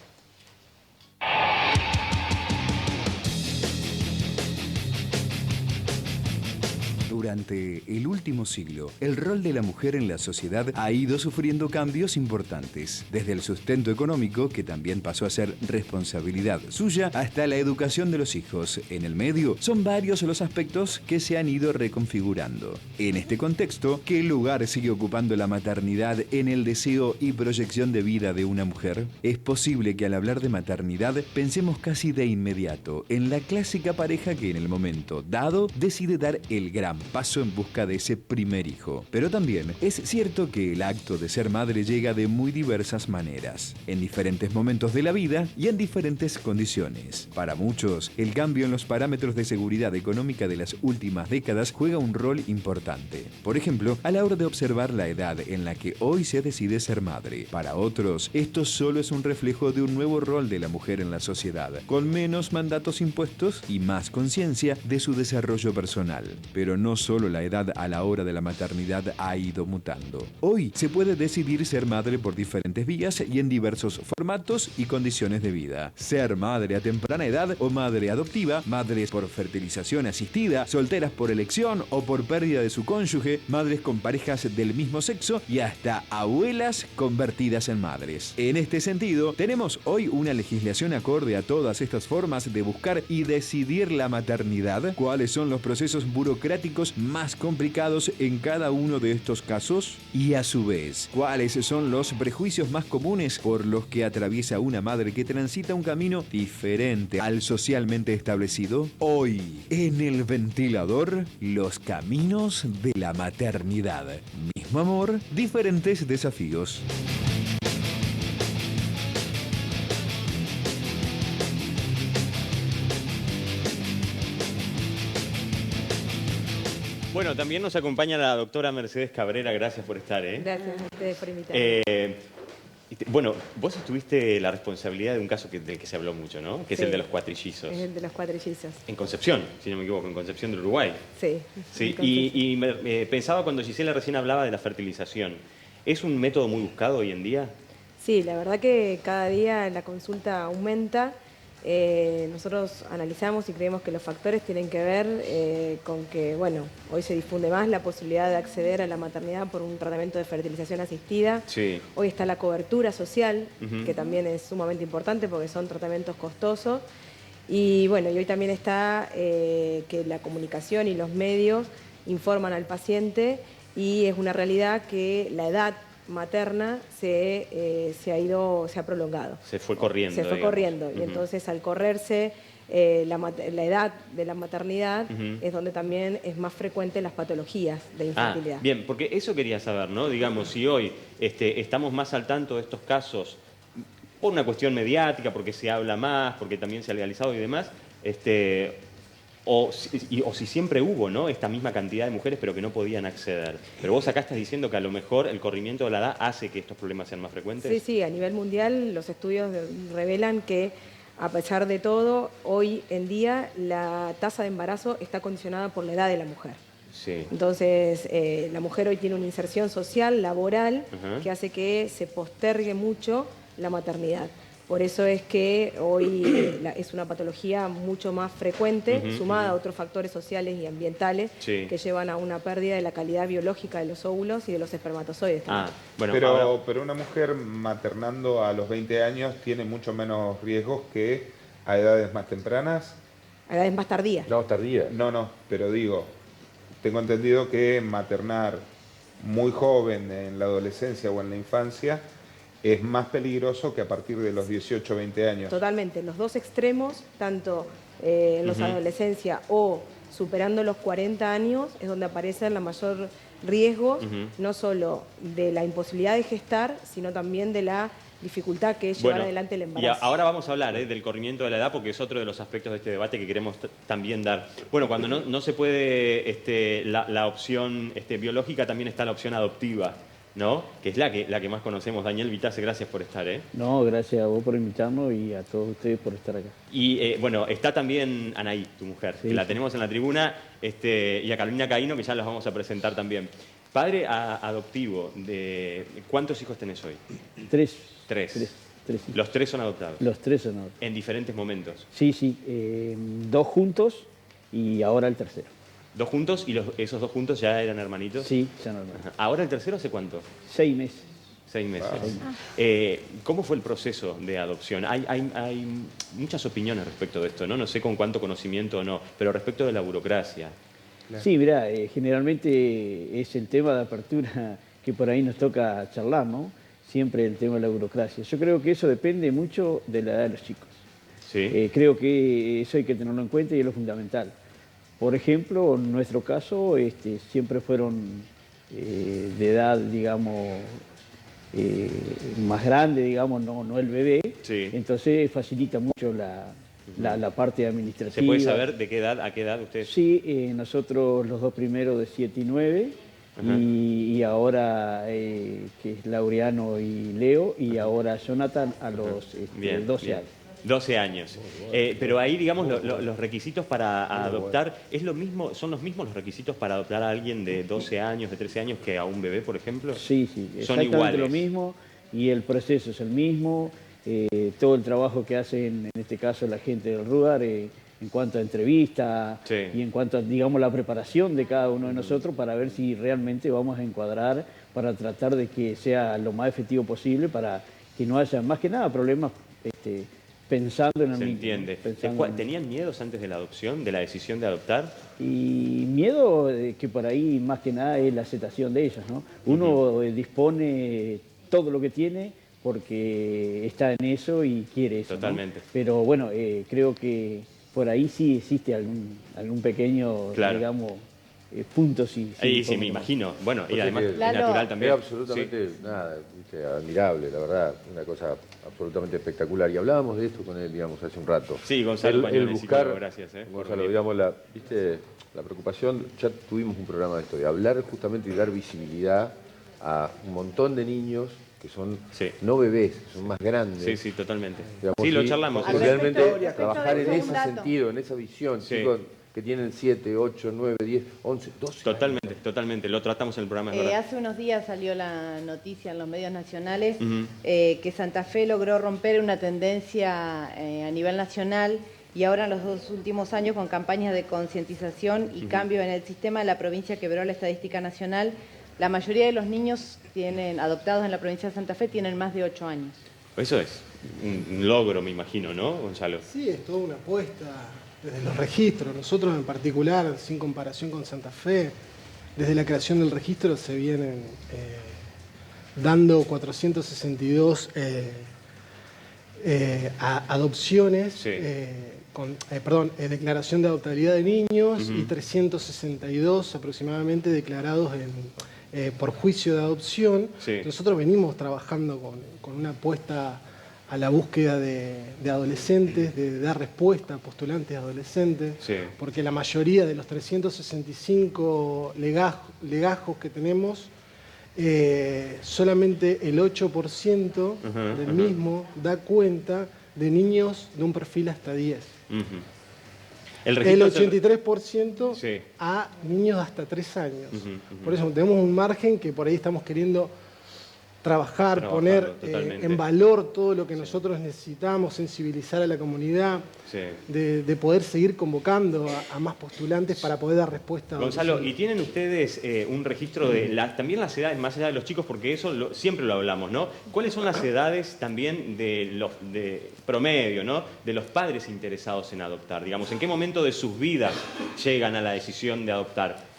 Durante el último siglo, el rol de la mujer en la sociedad ha ido sufriendo cambios importantes, desde el sustento económico, que también pasó a ser responsabilidad suya, hasta la educación de los hijos. En el medio, son varios los aspectos que se han ido reconfigurando. En este contexto, ¿qué lugar sigue ocupando la maternidad en el deseo y proyección de vida de una mujer? Es posible que al hablar de maternidad pensemos casi de inmediato en la clásica pareja que en el momento dado decide dar el gran paso en busca de ese primer hijo. Pero también es cierto que el acto de ser madre llega de muy diversas maneras, en diferentes momentos de la vida y en diferentes condiciones. Para muchos, el cambio en los parámetros de seguridad económica de las últimas décadas juega un rol importante. Por ejemplo, a la hora de observar la edad en la que hoy se decide ser madre. Para otros, esto solo es un reflejo de un nuevo rol de la mujer en la sociedad, con menos mandatos impuestos y más conciencia de su desarrollo personal. Pero no solo la edad a la hora de la maternidad ha ido mutando. Hoy se puede decidir ser madre por diferentes vías y en diversos formatos y condiciones de vida. Ser madre a temprana edad o madre adoptiva, madres por fertilización asistida, solteras por elección o por pérdida de su cónyuge, madres con parejas del mismo sexo y hasta abuelas convertidas en madres. En este sentido, tenemos hoy una legislación acorde a todas estas formas de buscar y decidir la maternidad. ¿Cuáles son los procesos burocráticos más complicados en cada uno de estos casos? Y a su vez, ¿cuáles son los prejuicios más comunes por los que atraviesa una madre que transita un camino diferente al socialmente establecido? Hoy, en El Ventilador, los caminos de la maternidad. Mismo amor, diferentes desafíos. Bueno, también nos acompaña la doctora Mercedes Cabrera, gracias por estar. Gracias a ustedes por invitarme. Bueno, vos tuviste la responsabilidad de un caso del que se habló mucho, ¿no? Que es el de los cuatrillizos. Es el de los cuatrillizos. En Concepción, si no me equivoco, en Concepción del Uruguay. Sí. Sí, y pensaba cuando Gisela recién hablaba de la fertilización. ¿Es un método muy buscado hoy en día? Sí, la verdad que cada día la consulta aumenta. Nosotros analizamos y creemos que los factores tienen que ver con que, bueno, hoy se difunde más la posibilidad de acceder a la maternidad por un tratamiento de fertilización asistida. Sí. Hoy está la cobertura social, que también es sumamente importante porque son tratamientos costosos. Y bueno, y hoy también está que la comunicación y los medios informan al paciente y es una realidad que la edad materna se ha prolongado. Se fue corriendo. Se fue corriendo. Y entonces al correrse la edad de la maternidad es donde también es más frecuente las patologías de infertilidad. Bien, porque eso quería saber, ¿no? Digamos, si hoy estamos más al tanto de estos casos por una cuestión mediática, porque se habla más, porque también se ha legalizado y demás, o si siempre hubo, ¿no?, esta misma cantidad de mujeres pero que no podían acceder. Pero vos acá estás diciendo que a lo mejor el corrimiento de la edad hace que estos problemas sean más frecuentes. Sí, sí, a nivel mundial los estudios revelan que a pesar de todo, hoy en día la tasa de embarazo está condicionada por la edad de la mujer. Sí. Entonces, la mujer hoy tiene una inserción social, laboral, que hace que se postergue mucho la maternidad. Por eso es que hoy es una patología mucho más frecuente, sumada a otros factores sociales y ambientales que llevan a una pérdida de la calidad biológica de los óvulos y de los espermatozoides. Bueno, pero una mujer maternando a los 20 años tiene mucho menos riesgos que a edades más tempranas. A edades más tardías. No, tardías. No, pero digo, tengo entendido que maternar muy joven en la adolescencia o en la infancia es más peligroso que a partir de los 18 o 20 años. Totalmente, los dos extremos, tanto en los adolescencia o superando los 40 años, es donde aparecen la mayor riesgos, no solo de la imposibilidad de gestar, sino también de la dificultad que es llevar adelante el embarazo. Y ahora vamos a hablar del corrimiento de la edad, porque es otro de los aspectos de este debate que queremos también dar. Bueno, cuando no se puede la opción biológica, también está la opción adoptiva, ¿no? Que es la que más conocemos. Daniel Vitase, gracias por estar. No, gracias a vos por invitarnos y a todos ustedes por estar acá. Y bueno, está también Anaí, tu mujer, que la tenemos en la tribuna, y a Carolina Caíno, que ya las vamos a presentar también. Padre adoptivo, ¿cuántos hijos tenés hoy? Tres. ¿Los tres son adoptados? Los tres son adoptados. ¿En diferentes momentos? Sí, dos juntos y ahora el tercero. ¿Dos juntos? ¿Y esos dos juntos ya eran hermanitos? Sí, ya eran hermanitos. ¿Ahora el tercero hace cuánto? 6 meses. 6 meses. ¿Cómo fue el proceso de adopción? Hay muchas opiniones respecto de esto, ¿no? No sé con cuánto conocimiento o no, pero respecto de la burocracia. Sí, mirá, generalmente es el tema de apertura que por ahí nos toca charlar, ¿no? Siempre el tema de la burocracia. Yo creo que eso depende mucho de la edad de los chicos. Sí. Creo que eso hay que tenerlo en cuenta y es lo fundamental. Por ejemplo, en nuestro caso, siempre fueron de edad, digamos, más grande, digamos, no el bebé. Sí. Entonces facilita mucho la parte administrativa. ¿Se puede saber de qué edad a qué edad ustedes? Sí, nosotros los dos primeros de 7 y 9, y ahora que es Laureano y Leo, y ahora Jonathan a los 12 años. 12 años. Pero ahí, digamos, los requisitos para adoptar, ¿son los mismos los requisitos para adoptar a alguien de 12 años, de 13 años que a un bebé, por ejemplo? Sí, son exactamente iguales. Lo mismo, y el proceso es el mismo, todo el trabajo que hacen, en este caso, la gente del RUAR, en cuanto a entrevista y en cuanto a, digamos, la preparación de cada uno de nosotros para ver si realmente vamos a encuadrar, para tratar de que sea lo más efectivo posible, para que no haya, más que nada, problemas pensando en el niño. Se entiende. ¿Tenían miedos antes de la adopción, de la decisión de adoptar? Y miedo que por ahí más que nada es la aceptación de ellos, ¿no? Uno dispone todo lo que tiene porque está en eso y quiere eso. Totalmente. ¿no? Pero bueno, creo que por ahí sí existe algún pequeño, digamos, puntos y... Sí, me imagino. Bueno, y además es natural también. Es absolutamente, admirable, la verdad, una cosa absolutamente espectacular. Y hablábamos de esto con él, digamos, hace un rato. Sí, Gonzalo el buscar, gracias. Gonzalo, digamos, la preocupación, ya tuvimos un programa de esto, de hablar justamente y dar visibilidad a un montón de niños que son no bebés, son más grandes. Sí, totalmente. Digamos, sí, lo charlamos. Realmente trabajar en ese sentido, en esa visión, chicos que tienen 7, 8, 9, 10, 11, 12 Totalmente, lo tratamos en el programa. Hace unos días salió la noticia en los medios nacionales que Santa Fe logró romper una tendencia a nivel nacional y ahora en los 2 últimos años con campañas de concientización y cambios en el sistema, la provincia quebró la estadística nacional. La mayoría de los niños adoptados en la provincia de Santa Fe tienen más de 8 años. Eso es un logro, me imagino, ¿no, Gonzalo? Sí, es toda una apuesta desde los registros. Nosotros en particular, sin comparación con Santa Fe, desde la creación del registro se vienen dando 462 adopciones, declaración de adoptabilidad de niños y 362 aproximadamente declarados por juicio de adopción. Nosotros venimos trabajando con una apuesta a la búsqueda de adolescentes, de dar respuesta a postulantes adolescentes, porque la mayoría de los 365 legajos que tenemos, solamente el 8% del mismo da cuenta de niños de un perfil hasta 10. El 83% a niños de hasta 3 años. Por eso tenemos un margen que por ahí estamos queriendo trabajar, poner en valor todo lo que nosotros necesitamos, sensibilizar a la comunidad, de poder seguir convocando a más postulantes para poder dar respuesta. Gonzalo, ¿y tienen ustedes un registro de también las edades, más allá de los chicos, porque eso siempre lo hablamos, ¿no? ¿Cuáles son las edades también de promedio, ¿no? De los padres interesados en adoptar? Digamos, ¿en qué momento de sus vidas llegan a la decisión de adoptar?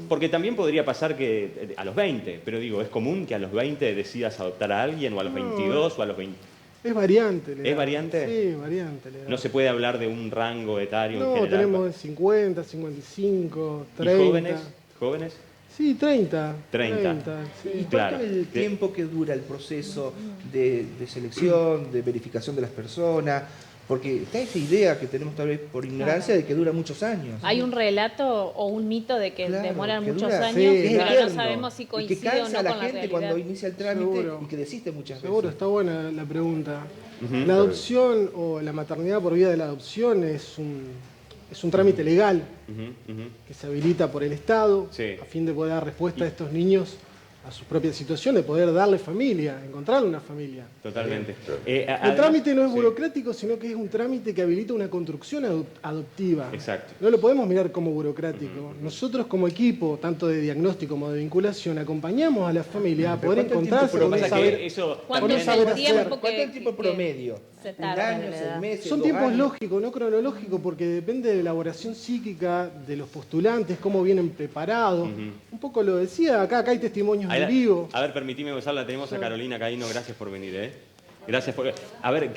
Porque también podría pasar que a los 20, pero digo, ¿es común que a los 20 decidas adoptar a alguien o a los 22 o a los 20? Es variante. ¿Es variante? Sí, variante. ¿No se puede hablar de un rango etario en general? No, tenemos 50, 55, 30. ¿Y jóvenes? ¿Jóvenes? Sí, 30. 30. Sí. ¿Y cuánto es el tiempo que dura el proceso de selección, de verificación de las personas? Porque está esa idea que tenemos tal vez por ignorancia de que dura muchos años. Hay un relato o un mito de que demoran muchos años, pero no sabemos si coincide y que cansa o no a con la gente realidad. cuando inicia el trámite y que desiste muchas veces. Seguro, está buena la pregunta. La adopción o la maternidad por vía de la adopción es un trámite legal que se habilita por el Estado a fin de poder dar respuesta a estos niños a su propia situación, de poder darle familia, encontrarle una familia. Totalmente. El trámite no es burocrático, sino que es un trámite que habilita una construcción adoptiva. Exacto. No lo podemos mirar como burocrático. Nosotros como equipo, tanto de diagnóstico como de vinculación, acompañamos a la familia a poder encontrarse con ¿Cuánto es el tiempo promedio? Un año, 6 meses, Son 2 tiempos años. lógicos, no cronológicos, porque depende de la elaboración psíquica de los postulantes, cómo vienen preparados. Un poco lo decía, acá hay testimonios en vivo. A ver, permitime, Gonzalo, la tenemos a Carolina Caíno, gracias por venir, Gracias por... A ver,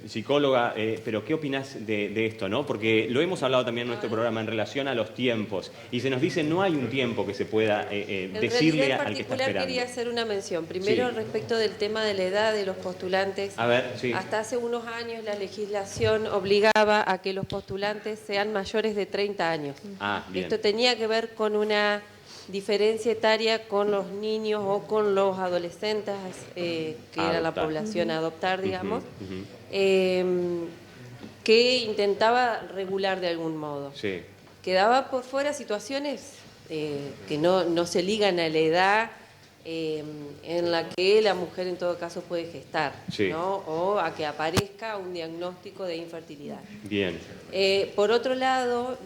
psicóloga, pero ¿qué opinás de esto, no? Porque lo hemos hablado también en nuestro programa en relación a los tiempos, y se nos dice no hay un tiempo que se pueda decirle al que está esperando. En particular quería hacer una mención. Primero, respecto del tema de la edad de los postulantes. A ver, Hasta hace unos años la legislación obligaba a que los postulantes sean mayores de 30 años. Bien. Esto tenía que ver con una diferencia etaria con los niños o con los adolescentes, que era la población a adoptar, digamos, que intentaba regular de algún modo. Quedaba por fuera situaciones que no se ligan a la edad en la que la mujer en todo caso puede gestar, ¿no? O a que aparezca un diagnóstico de infertilidad. Bien. Por otro lado,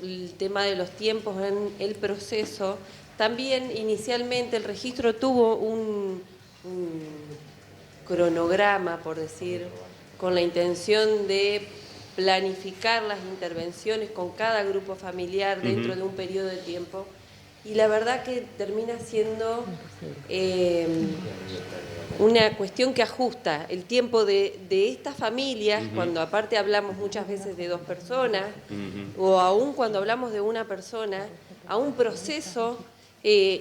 el tema de los tiempos en el proceso, también inicialmente el registro tuvo un cronograma, por decir, con la intención de planificar las intervenciones con cada grupo familiar dentro de un periodo de tiempo. Y la verdad que termina siendo una cuestión que ajusta el tiempo de estas familias, cuando aparte hablamos muchas veces de 2 personas, o aún cuando hablamos de una persona, a un proceso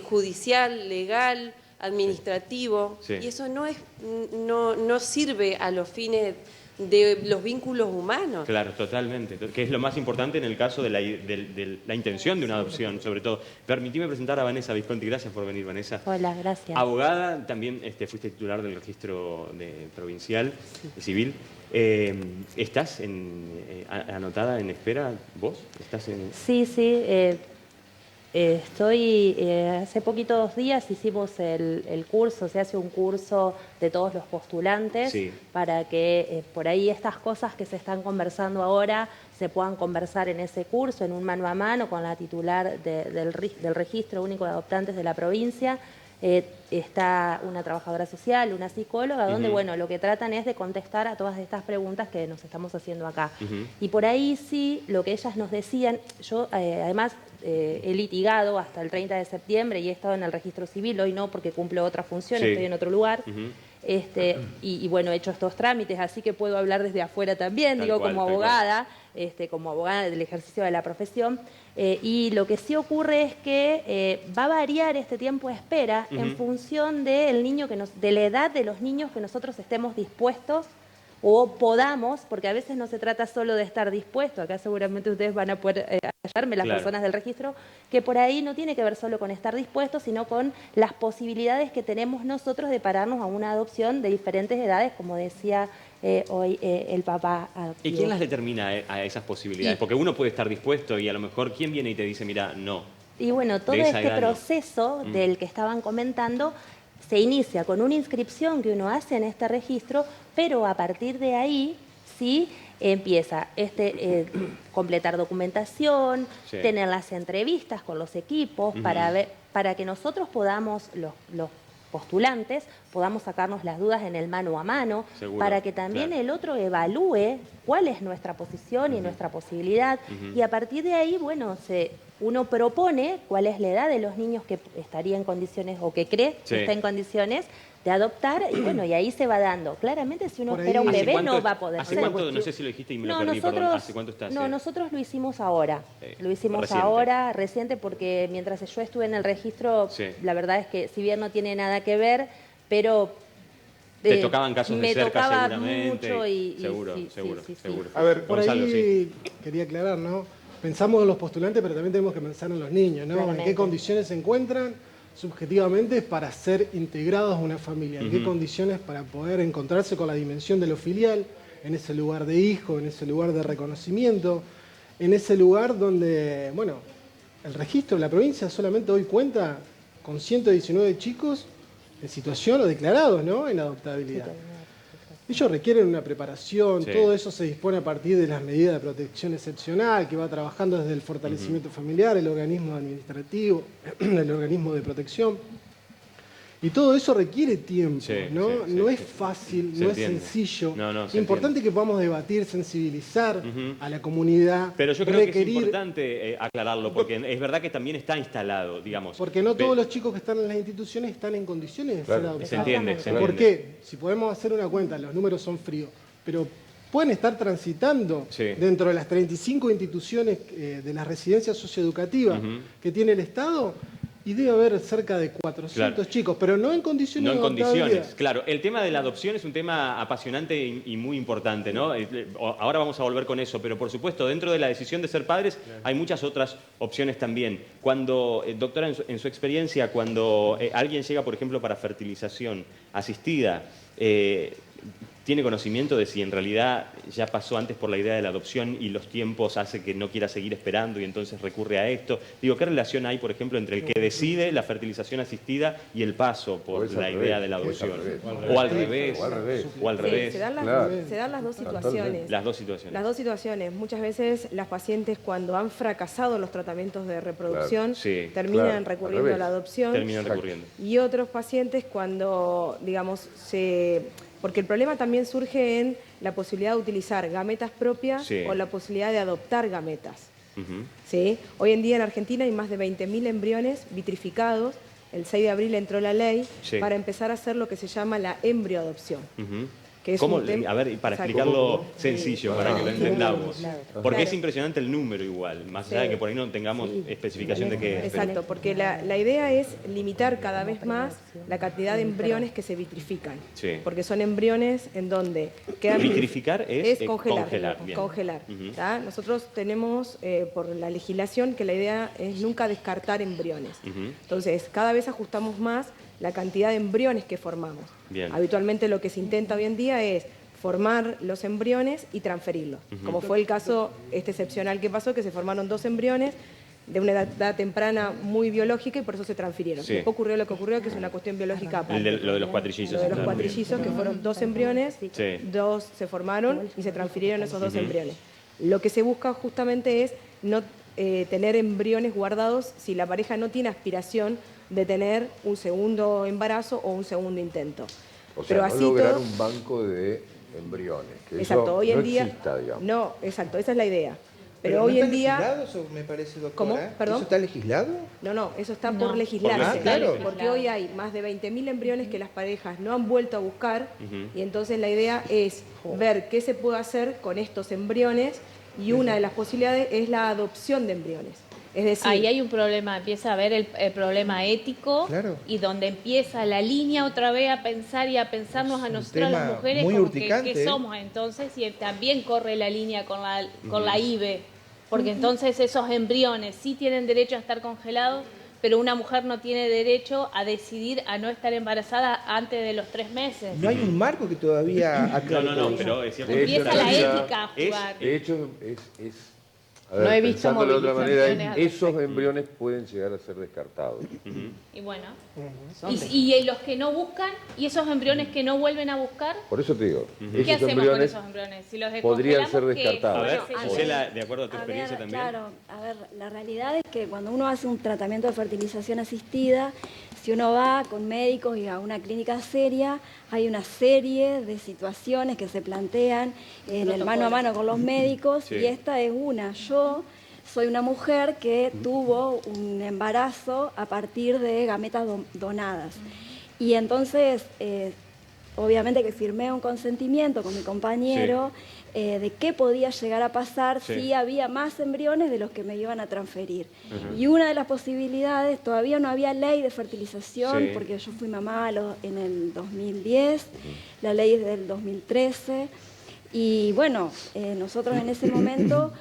judicial, legal, administrativo, y eso no sirve a los fines de los vínculos humanos. Claro, totalmente, que es lo más importante en el caso de la intención de una adopción, sobre todo. Permitime presentar a Vanessa Visconti. Gracias por venir, Vanessa. Hola, gracias. Abogada, también fuiste titular del registro provincial civil. ¿Estás anotada en espera vos? ¿Estás en... Sí, estoy, hace poquitos días hicimos el curso, se hace un curso de todos los postulantes para que por ahí estas cosas que se están conversando ahora se puedan conversar en ese curso, en un mano a mano con la titular del Registro Único de Adoptantes de la provincia. Está una trabajadora social, una psicóloga, donde bueno, lo que tratan es de contestar a todas estas preguntas que nos estamos haciendo acá. Y por ahí sí, lo que ellas nos decían, yo además he litigado hasta el 30 de septiembre y he estado en el registro civil, hoy no porque cumplo otra función, estoy en otro lugar. Y bueno, he hecho estos trámites, así que puedo hablar desde afuera también, como abogada del ejercicio de la profesión. Y lo que sí ocurre es que va a variar este tiempo de espera en función de la edad de los niños que nosotros estemos dispuestos o podamos, porque a veces no se trata solo de estar dispuesto, acá seguramente ustedes van a poder hallarme, las personas del registro, que por ahí no tiene que ver solo con estar dispuestos, sino con las posibilidades que tenemos nosotros de pararnos a una adopción de diferentes edades, como decía hoy el papá adoptivo. ¿Y quién las determina a esas posibilidades? Porque uno puede estar dispuesto y a lo mejor ¿quién viene y te dice, mira, no? Y bueno, todo este proceso del que estaban comentando se inicia con una inscripción que uno hace en este registro, pero a partir de ahí sí empieza completar documentación, tener las entrevistas con los equipos para que nosotros podamos, los postulantes, podamos sacarnos las dudas en el mano a mano, para que también el otro evalúe cuál es nuestra posición y nuestra posibilidad, y a partir de ahí, bueno, uno propone cuál es la edad de los niños que estaría en condiciones o que cree que está en condiciones de adoptar, y bueno, y ahí se va dando. Claramente, si uno espera un bebé, no va a poder ¿Hace ser. cuánto? No sé si lo dijiste y me lo perdí, perdón. ¿Hace cuánto está? No, nosotros lo hicimos ahora. Lo hicimos ahora, reciente, porque mientras yo estuve en el registro, la verdad es que si bien no tiene nada que ver, pero... Te tocaban casos de cerca, seguramente. Mucho seguro. A ver, por ahí quería aclarar, ¿no? Pensamos en los postulantes, pero también tenemos que pensar en los niños, ¿no? En qué condiciones se encuentran subjetivamente para ser integrados a una familia, en qué condiciones para poder encontrarse con la dimensión de lo filial, en ese lugar de hijo, en ese lugar de reconocimiento, en ese lugar donde, bueno, el registro de la provincia solamente hoy cuenta con 119 chicos en situación o declarados, ¿no?, en adoptabilidad. Ellos requieren una preparación, todo eso se dispone a partir de las medidas de protección excepcional, que va trabajando desde el fortalecimiento familiar, el organismo administrativo, el organismo de protección. Y todo eso requiere tiempo, ¿no? No es fácil, no es sencillo. Es importante que podamos debatir, sensibilizar a la comunidad. Pero yo creo que es importante aclararlo, porque es verdad que también está instalado, digamos. Porque no todos los chicos que están en las instituciones están en condiciones de ser adoptados. Se entiende. ¿Por qué? Si podemos hacer una cuenta, los números son fríos, pero pueden estar transitando dentro de las 35 instituciones de las residencias socioeducativas que tiene el Estado. Y debe haber cerca de 400 chicos, pero no en condiciones de adoptabilidad. No en condiciones, claro. El tema de la adopción es un tema apasionante y muy importante, ¿no? Ahora vamos a volver con eso, pero por supuesto, dentro de la decisión de ser padres hay muchas otras opciones también. Cuando, doctora, en su experiencia, cuando alguien llega, por ejemplo, para fertilización asistida, ¿tiene conocimiento de si en realidad ya pasó antes por la idea de la adopción y los tiempos hace que no quiera seguir esperando y entonces recurre a esto? Digo, ¿qué relación hay, por ejemplo, entre el que decide la fertilización asistida y el paso por la idea de la adopción? O al revés. Se dan las dos situaciones. Las dos situaciones. Las dos situaciones. Muchas veces las pacientes, cuando han fracasado los tratamientos de reproducción, terminan recurriendo a la adopción. Y otros pacientes cuando, digamos, porque el problema también surge en la posibilidad de utilizar gametas propias o la posibilidad de adoptar gametas. ¿Sí? Hoy en día en Argentina hay más de 20.000 embriones vitrificados. El 6 de abril entró la ley para empezar a hacer lo que se llama la embrioadopción. que es ¿Cómo? un tema... A ver, para explicarlo sencillo, para que lo entendamos. Porque es impresionante el número igual, más allá de que por ahí no tengamos especificación de qué es. Exacto, porque la idea es limitar cada vez más la cantidad de embriones que se vitrifican. Sí. Porque son embriones en donde quedan... Vitrificar es congelar. bien. Congelar. Nosotros tenemos, por la legislación, que la idea es nunca descartar embriones. Entonces, cada vez ajustamos más la cantidad de embriones que formamos. Bien. Habitualmente lo que se intenta hoy en día es formar los embriones y transferirlos. Como fue el caso excepcional que pasó, que se formaron 2 embriones de una edad temprana muy biológica y por eso se transfirieron. Sí. Después ocurrió lo que ocurrió, que es una cuestión biológica aparte. Lo de los cuatrillizos. Lo de los cuatrillizos, que fueron 2 embriones, 2 se formaron y se transfirieron esos 2 embriones. Lo que se busca justamente es no tener embriones guardados si la pareja no tiene aspiración de tener un segundo embarazo o un segundo intento. O sea, pero no así lograr todo, un banco de embriones. Que exacto, eso hoy en no día exista, digamos. no, exacto, esa es la idea. Pero ¿no hoy en está día legislado eso, me parece, doctora? ¿Cómo? ¿Perdón? ¿Eso está legislado? No, eso está por legislarse. Claro. Porque hoy hay más de 20.000 embriones que las parejas no han vuelto a buscar y entonces la idea es ver qué se puede hacer con estos embriones y una de las posibilidades es la adopción de embriones. Es decir, ahí hay un problema, empieza a haber el problema ético y donde empieza la línea otra vez a pensar y a pensarnos a nosotras las mujeres como que somos entonces y también corre la línea con la IVE, porque entonces esos embriones sí tienen derecho a estar congelados, pero una mujer no tiene derecho a decidir a no estar embarazada antes de los 3 meses. No hay un marco que todavía aclare. No, pero es cierto. Empieza la ética a jugar. De hecho, a ver, no he visto pensándolo de otra manera, movilizaciones esos embriones pueden llegar a ser descartados. Y bueno, y los que no buscan, y esos embriones que no vuelven a buscar, Por eso te digo, ¿qué hacemos con esos embriones? Si los podrían ser descongelamos, descartados. A ver, ¿qué? Gisela, de acuerdo a tu experiencia también. Claro, a ver, la realidad es que cuando uno hace un tratamiento de fertilización asistida, si uno va con médicos y a una clínica seria, hay una serie de situaciones que se plantean en el mano a mano con los médicos y esta es una. Yo soy una mujer que tuvo un embarazo a partir de gametas donadas y entonces obviamente que firmé un consentimiento con mi compañero de qué podía llegar a pasar si había más embriones de los que me iban a transferir. Y una de las posibilidades, todavía no había ley de fertilización, porque yo fui mamá en el 2010, la ley es del 2013, y bueno, nosotros en ese momento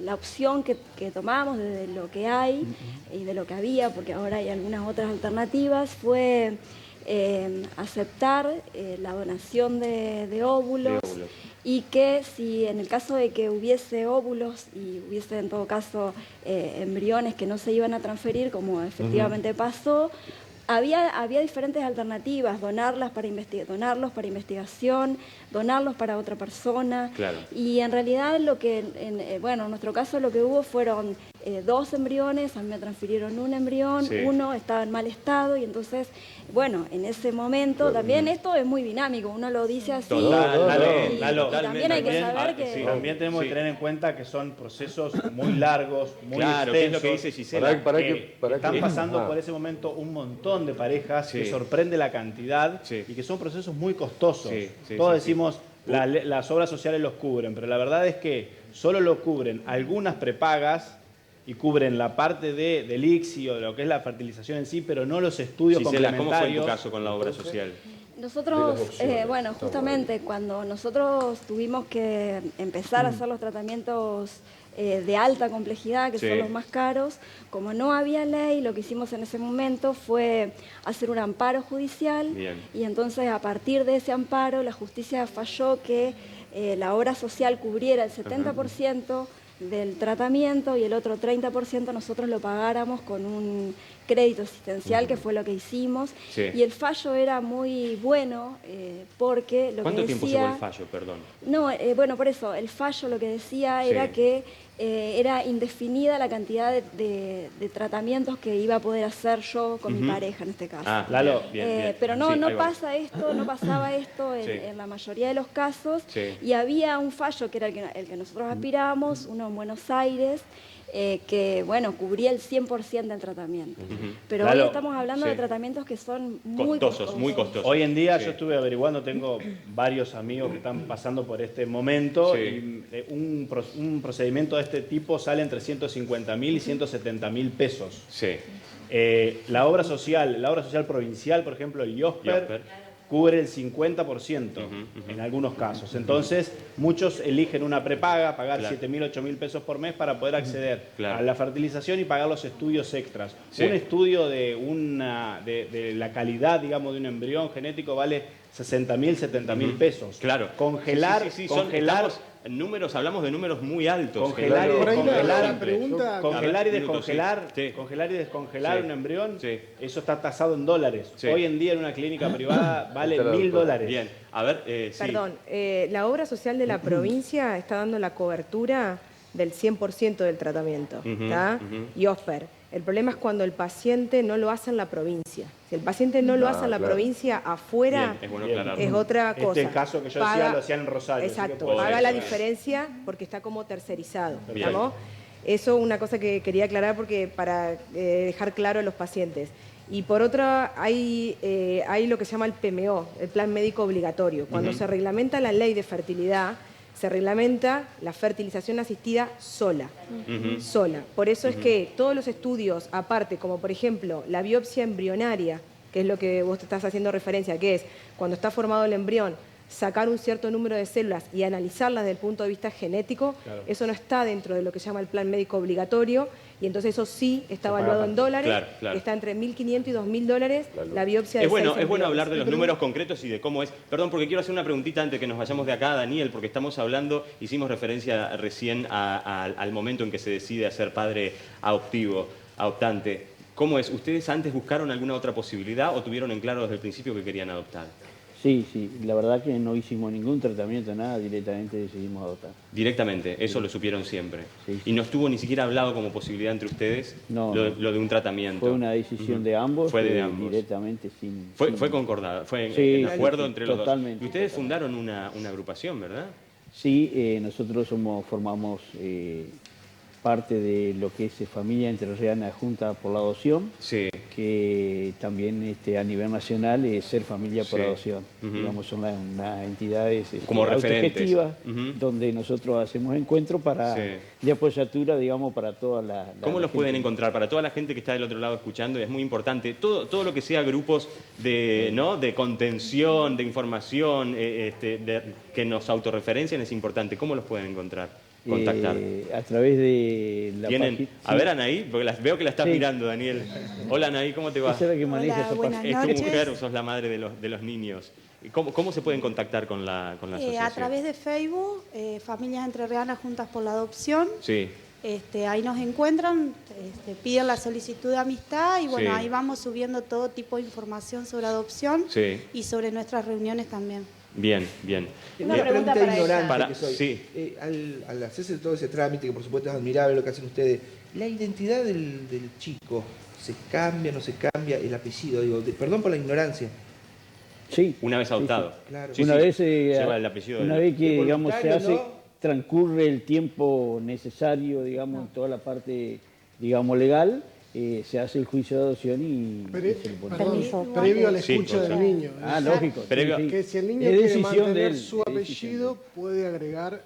la opción que tomamos de lo que hay y de lo que había, porque ahora hay algunas otras alternativas, fue aceptar la donación de óvulos y que si en el caso de que hubiese óvulos y hubiese en todo caso embriones que no se iban a transferir, como efectivamente pasó, había diferentes alternativas, donarlos para investigación, donarlos para otra persona. Claro. Y en realidad en nuestro caso lo que hubo fueron 2 embriones, a mí me transfirieron un embrión, uno estaba en mal estado y entonces, bueno, en ese momento también esto es muy dinámico, uno lo dice así. Y también hay que saber que... También tenemos que tener en cuenta que son procesos muy largos, muy extensos. ¿Qué es lo que dice Gisela? Están pasando por ese momento un montón de parejas que sorprende la cantidad y que son procesos muy costosos. Todos decimos las obras sociales los cubren, pero la verdad es que solo lo cubren algunas prepagas y cubren la parte del ICSI o de lo que es la fertilización en sí, pero no los estudios complementarios. ¿Cómo fue en tu caso con la obra social? Nosotros, justamente cuando nosotros tuvimos que empezar a hacer los tratamientos de alta complejidad, que son los más caros, como no había ley, lo que hicimos en ese momento fue hacer un amparo judicial y entonces a partir de ese amparo la justicia falló que la obra social cubriera el 70% del tratamiento y el otro 30% nosotros lo pagáramos con un crédito asistencial, que fue lo que hicimos. Y el fallo era muy bueno porque lo ¿Cuánto que tiempo decía... llevó el fallo, perdón? No, bueno, por eso, el fallo lo que decía era que era indefinida la cantidad de tratamientos que iba a poder hacer yo con mi pareja en este caso. Lalo, pero no pasaba esto en la mayoría de los casos y había un fallo que era el que nosotros aspirábamos, uno en Buenos Aires, que, bueno, cubría el 100% del tratamiento. Pero hoy estamos hablando de tratamientos que son muy costosos. Hoy en día yo estuve averiguando, tengo varios amigos que están pasando por este momento y un procedimiento de este tipo sale entre 150.000 y 170.000 pesos. La obra social provincial, por ejemplo, el IOSPER, cubre el 50% en algunos casos. Entonces, muchos eligen una prepaga, pagar 7.000, 8.000 pesos por mes para poder acceder a la fertilización y pagar los estudios extras. Un estudio de la calidad, digamos, de un embrión genético vale 60.000, 70.000 pesos. Congelar, números, hablamos de números muy altos. Congelar y descongelar un embrión, eso está tasado en dólares. Hoy en día en una clínica privada vale $1.000. Bien, a ver, Perdón, la obra social de la provincia está dando la cobertura del 100% del tratamiento, ¿está? IOSPER. El problema es cuando el paciente no lo hace en la provincia. Si el paciente no lo hace en la provincia, afuera, es otra cosa. Este caso que yo decía lo hacían en Rosario. Exacto, paga la diferencia porque está como tercerizado. ¿Estamos? Eso es una cosa que quería aclarar porque para dejar claro a los pacientes. Y por otra, hay lo que se llama el PMO, el Plan Médico Obligatorio. Cuando se reglamenta la ley de fertilidad, se reglamenta la fertilización asistida sola. Por eso es que todos los estudios, aparte, como por ejemplo la biopsia embrionaria, que es lo que vos te estás haciendo referencia, que es cuando está formado el embrión, sacar un cierto número de células y analizarlas desde el punto de vista genético, eso no está dentro de lo que se llama el plan médico obligatorio, y entonces eso sí está evaluado en dólares, está entre $1.500 y $2.000 la biopsia de es bueno hablar de los números concretos y de cómo es. Perdón, porque quiero hacer una preguntita antes que nos vayamos de acá, Daniel, porque estamos hablando, hicimos referencia recién al momento en que se decide hacer padre adoptante. ¿Cómo es? ¿Ustedes antes buscaron alguna otra posibilidad o tuvieron en claro desde el principio que querían adoptar? Sí, la verdad que no hicimos ningún tratamiento, nada, directamente decidimos adoptar. Directamente, eso lo supieron siempre. ¿Y no estuvo ni siquiera hablado como posibilidad entre ustedes lo de un tratamiento? Fue una decisión de ambos. Fue de ambos. Directamente sin... Fue concordado, fue en acuerdo entre los dos. Y ustedes fundaron una agrupación, ¿verdad? Sí, nosotros formamos parte de lo que es Familia Entrerriana Junta por la Adopción, que también a nivel nacional es Ser Familia por Adopción. Digamos, son las entidades como referentes, donde nosotros hacemos encuentros de apoyatura, digamos, para toda la ¿Cómo los pueden encontrar? Para toda la gente que está del otro lado escuchando, es muy importante, todo lo que sea grupos de contención, de información, que nos autorreferencien es importante. ¿Cómo los pueden encontrar? Contactar. A través de la página. A ver, Anaí, porque veo que la estás mirando, Daniel. Hola, Anaí, ¿cómo te va? Hola, buenas noches. Es tu mujer, sos la madre de los niños. ¿Cómo se pueden contactar con la asociación? A través de Facebook, Familias Entrerrianas Juntas por la Adopción. Sí. Ahí nos encuentran, piden la solicitud de amistad y bueno, ahí vamos subiendo todo tipo de información sobre adopción y sobre nuestras reuniones también. Bien. Una pregunta ignorante que soy. Al hacerse todo ese trámite, que por supuesto es admirable lo que hacen ustedes, ¿la identidad del chico se cambia, no se cambia? El apellido, perdón por la ignorancia. Sí. Una vez adoptado. Claro. Una vez que digamos se hace, transcurre el tiempo necesario, digamos, en toda la parte, digamos, legal. Se hace el juicio de adopción y previo a la escucha del niño. Lógico. Que si el niño quiere mantener su apellido, puede agregar...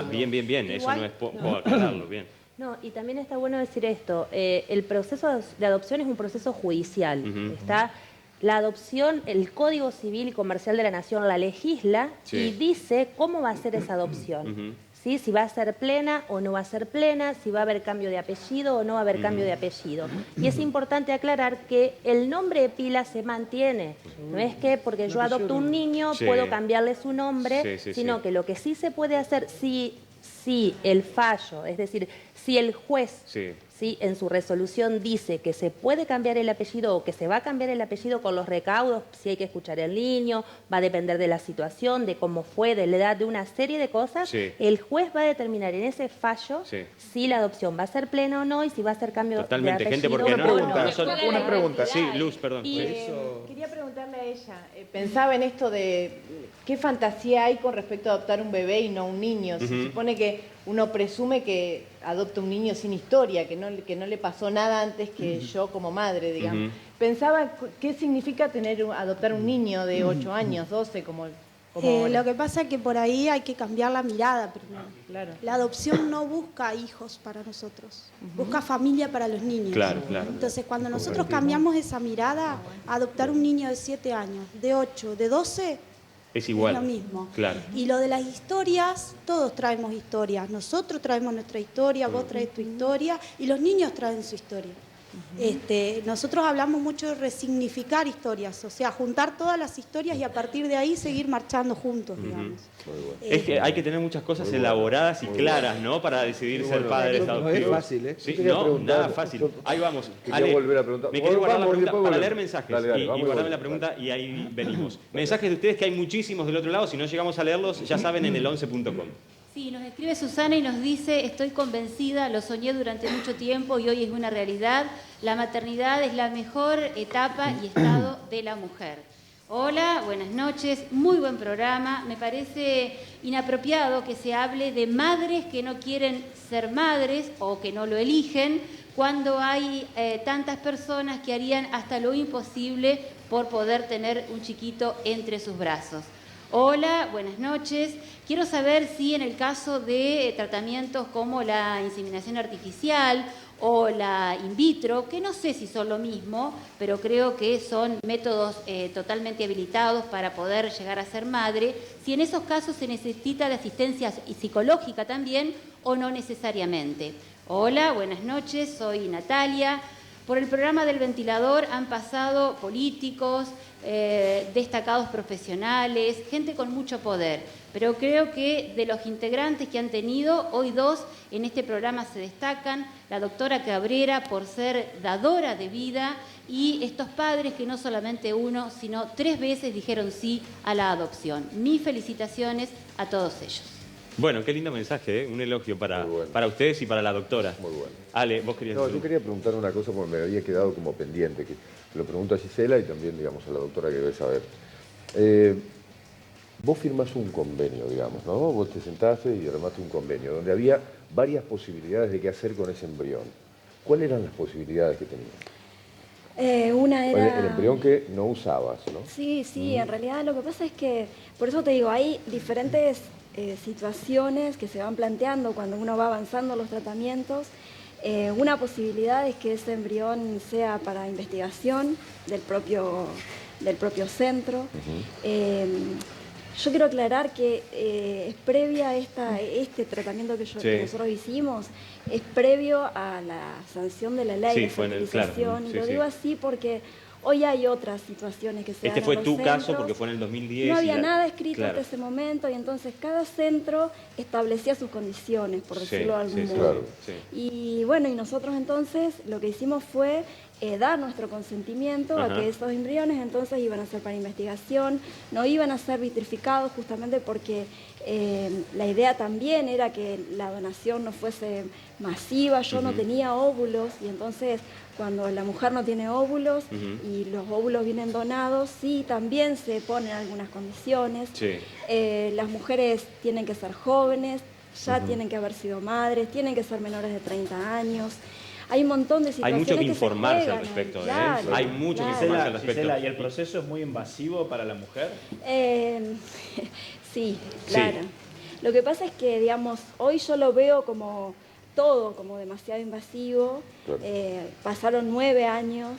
Bien. Eso no es... Puedo aclararlo, bien. No, y también está bueno decir esto. El proceso de adopción es un proceso judicial. Está la adopción, el Código Civil y Comercial de la Nación la legisla y dice cómo va a ser esa adopción. ¿Sí? Si va a ser plena o no va a ser plena, si va a haber cambio de apellido o no va a haber cambio de apellido. Y es importante aclarar que el nombre de pila se mantiene. No es que porque yo adopto un niño puedo cambiarle su nombre, sino que lo que sí se puede hacer, si el fallo, es decir, si el juez en su resolución dice que se puede cambiar el apellido o que se va a cambiar el apellido con los recaudos, si hay que escuchar al niño, va a depender de la situación, de cómo fue, de la edad, de una serie de cosas, el juez va a determinar en ese fallo si la adopción va a ser plena o no y si va a ser cambio de apellido. Gente, porque una pregunta. Sí, Luz, perdón. Quería preguntarle a ella, pensaba en esto de qué fantasía hay con respecto a adoptar un bebé y no un niño. Se supone que uno presume que adopta un niño sin historia, que no le pasó nada antes que yo como madre, digamos. Pensaba, ¿qué significa adoptar un niño de 8 años, 12, como lo que pasa es que por ahí hay que cambiar la mirada primero. Claro. La adopción no busca hijos para nosotros, busca familia para los niños. Claro, claro. Entonces, cuando nosotros cambiamos esa mirada, adoptar un niño de 7 años, de 8, de 12... Es igual. Es lo mismo. Claro. Y lo de las historias, todos traemos historias. Nosotros traemos nuestra historia, vos traes tu historia y los niños traen su historia. Nosotros hablamos mucho de resignificar historias, o sea, juntar todas las historias y a partir de ahí seguir marchando juntos, digamos. Es que hay que tener muchas cosas elaboradas y claras, ¿no? Para decidir ser padres adoptivos. No es fácil, ¿eh? Sí, no, nada fácil. Ahí vamos. Quería volver a preguntar. Me quería guardar la pregunta para volver. leer mensajes Dale, y guardarme la pregunta y ahí venimos. Mensajes de ustedes que hay muchísimos del otro lado, si no llegamos a leerlos, ya saben en el11.com. Sí, nos escribe Susana y nos dice, estoy convencida, lo soñé durante mucho tiempo y hoy es una realidad. La maternidad es la mejor etapa y estado de la mujer. Hola, buenas noches, muy buen programa. Me parece inapropiado que se hable de madres que no quieren ser madres o que no lo eligen, cuando hay tantas personas que harían hasta lo imposible por poder tener un chiquito entre sus brazos. Hola, buenas noches. Quiero saber si en el caso de tratamientos como la inseminación artificial o la in vitro, que no sé si son lo mismo, pero creo que son métodos totalmente habilitados para poder llegar a ser madre, si en esos casos se necesita de asistencia psicológica también o no necesariamente. Hola, buenas noches, soy Natalia. Por el programa del ventilador han pasado políticos, destacados profesionales, gente con mucho poder. Pero creo que de los integrantes que han tenido, hoy 2 en este programa se destacan, la doctora Cabrera por ser dadora de vida y estos padres que no solamente 1, sino 3 veces dijeron sí a la adopción. Mis felicitaciones a todos ellos. Bueno, qué lindo mensaje, ¿eh? Un elogio para ustedes y para la doctora. Muy bueno. Ale, vos querías decir. Yo quería preguntar una cosa porque me había quedado como pendiente, que lo pregunto a Gisela y también, digamos, a la doctora que debe saber. Vos firmás un convenio, digamos, ¿no? Vos te sentaste y armaste un convenio donde había varias posibilidades de qué hacer con ese embrión. ¿Cuáles eran las posibilidades que tenías? Una era... El embrión que no usabas, ¿no? Sí, en realidad lo que pasa es que, por eso te digo, hay diferentes situaciones que se van planteando cuando uno va avanzando los tratamientos. Una posibilidad es que ese embrión sea para investigación del propio centro. Yo quiero aclarar que es previa a este tratamiento que nosotros hicimos, es previo a la sanción de la ley de fertilización. Y lo digo así porque hoy hay otras situaciones que se dan. Este fue tu caso porque fue en el 2010. No había nada escrito hasta ese momento y entonces cada centro establecía sus condiciones, por decirlo de algún modo. Y bueno, y nosotros entonces lo que hicimos fue dar nuestro consentimiento a que esos embriones entonces iban a ser para investigación, no iban a ser vitrificados justamente porque la idea también era que la donación no fuese masiva. Yo no tenía óvulos y entonces cuando la mujer no tiene óvulos y los óvulos vienen donados, sí, también se ponen algunas condiciones. Las mujeres tienen que ser jóvenes, ya tienen que haber sido madres, tienen que ser menores de 30 años. Hay un montón de situaciones. Hay mucho que informarse al respecto, claro, Hay mucho que informarse al respecto. Gisela, ¿y el proceso es muy invasivo para la mujer? Sí, claro. Lo que pasa es que, digamos, hoy yo lo veo como todo, como demasiado invasivo. Pasaron 9 años.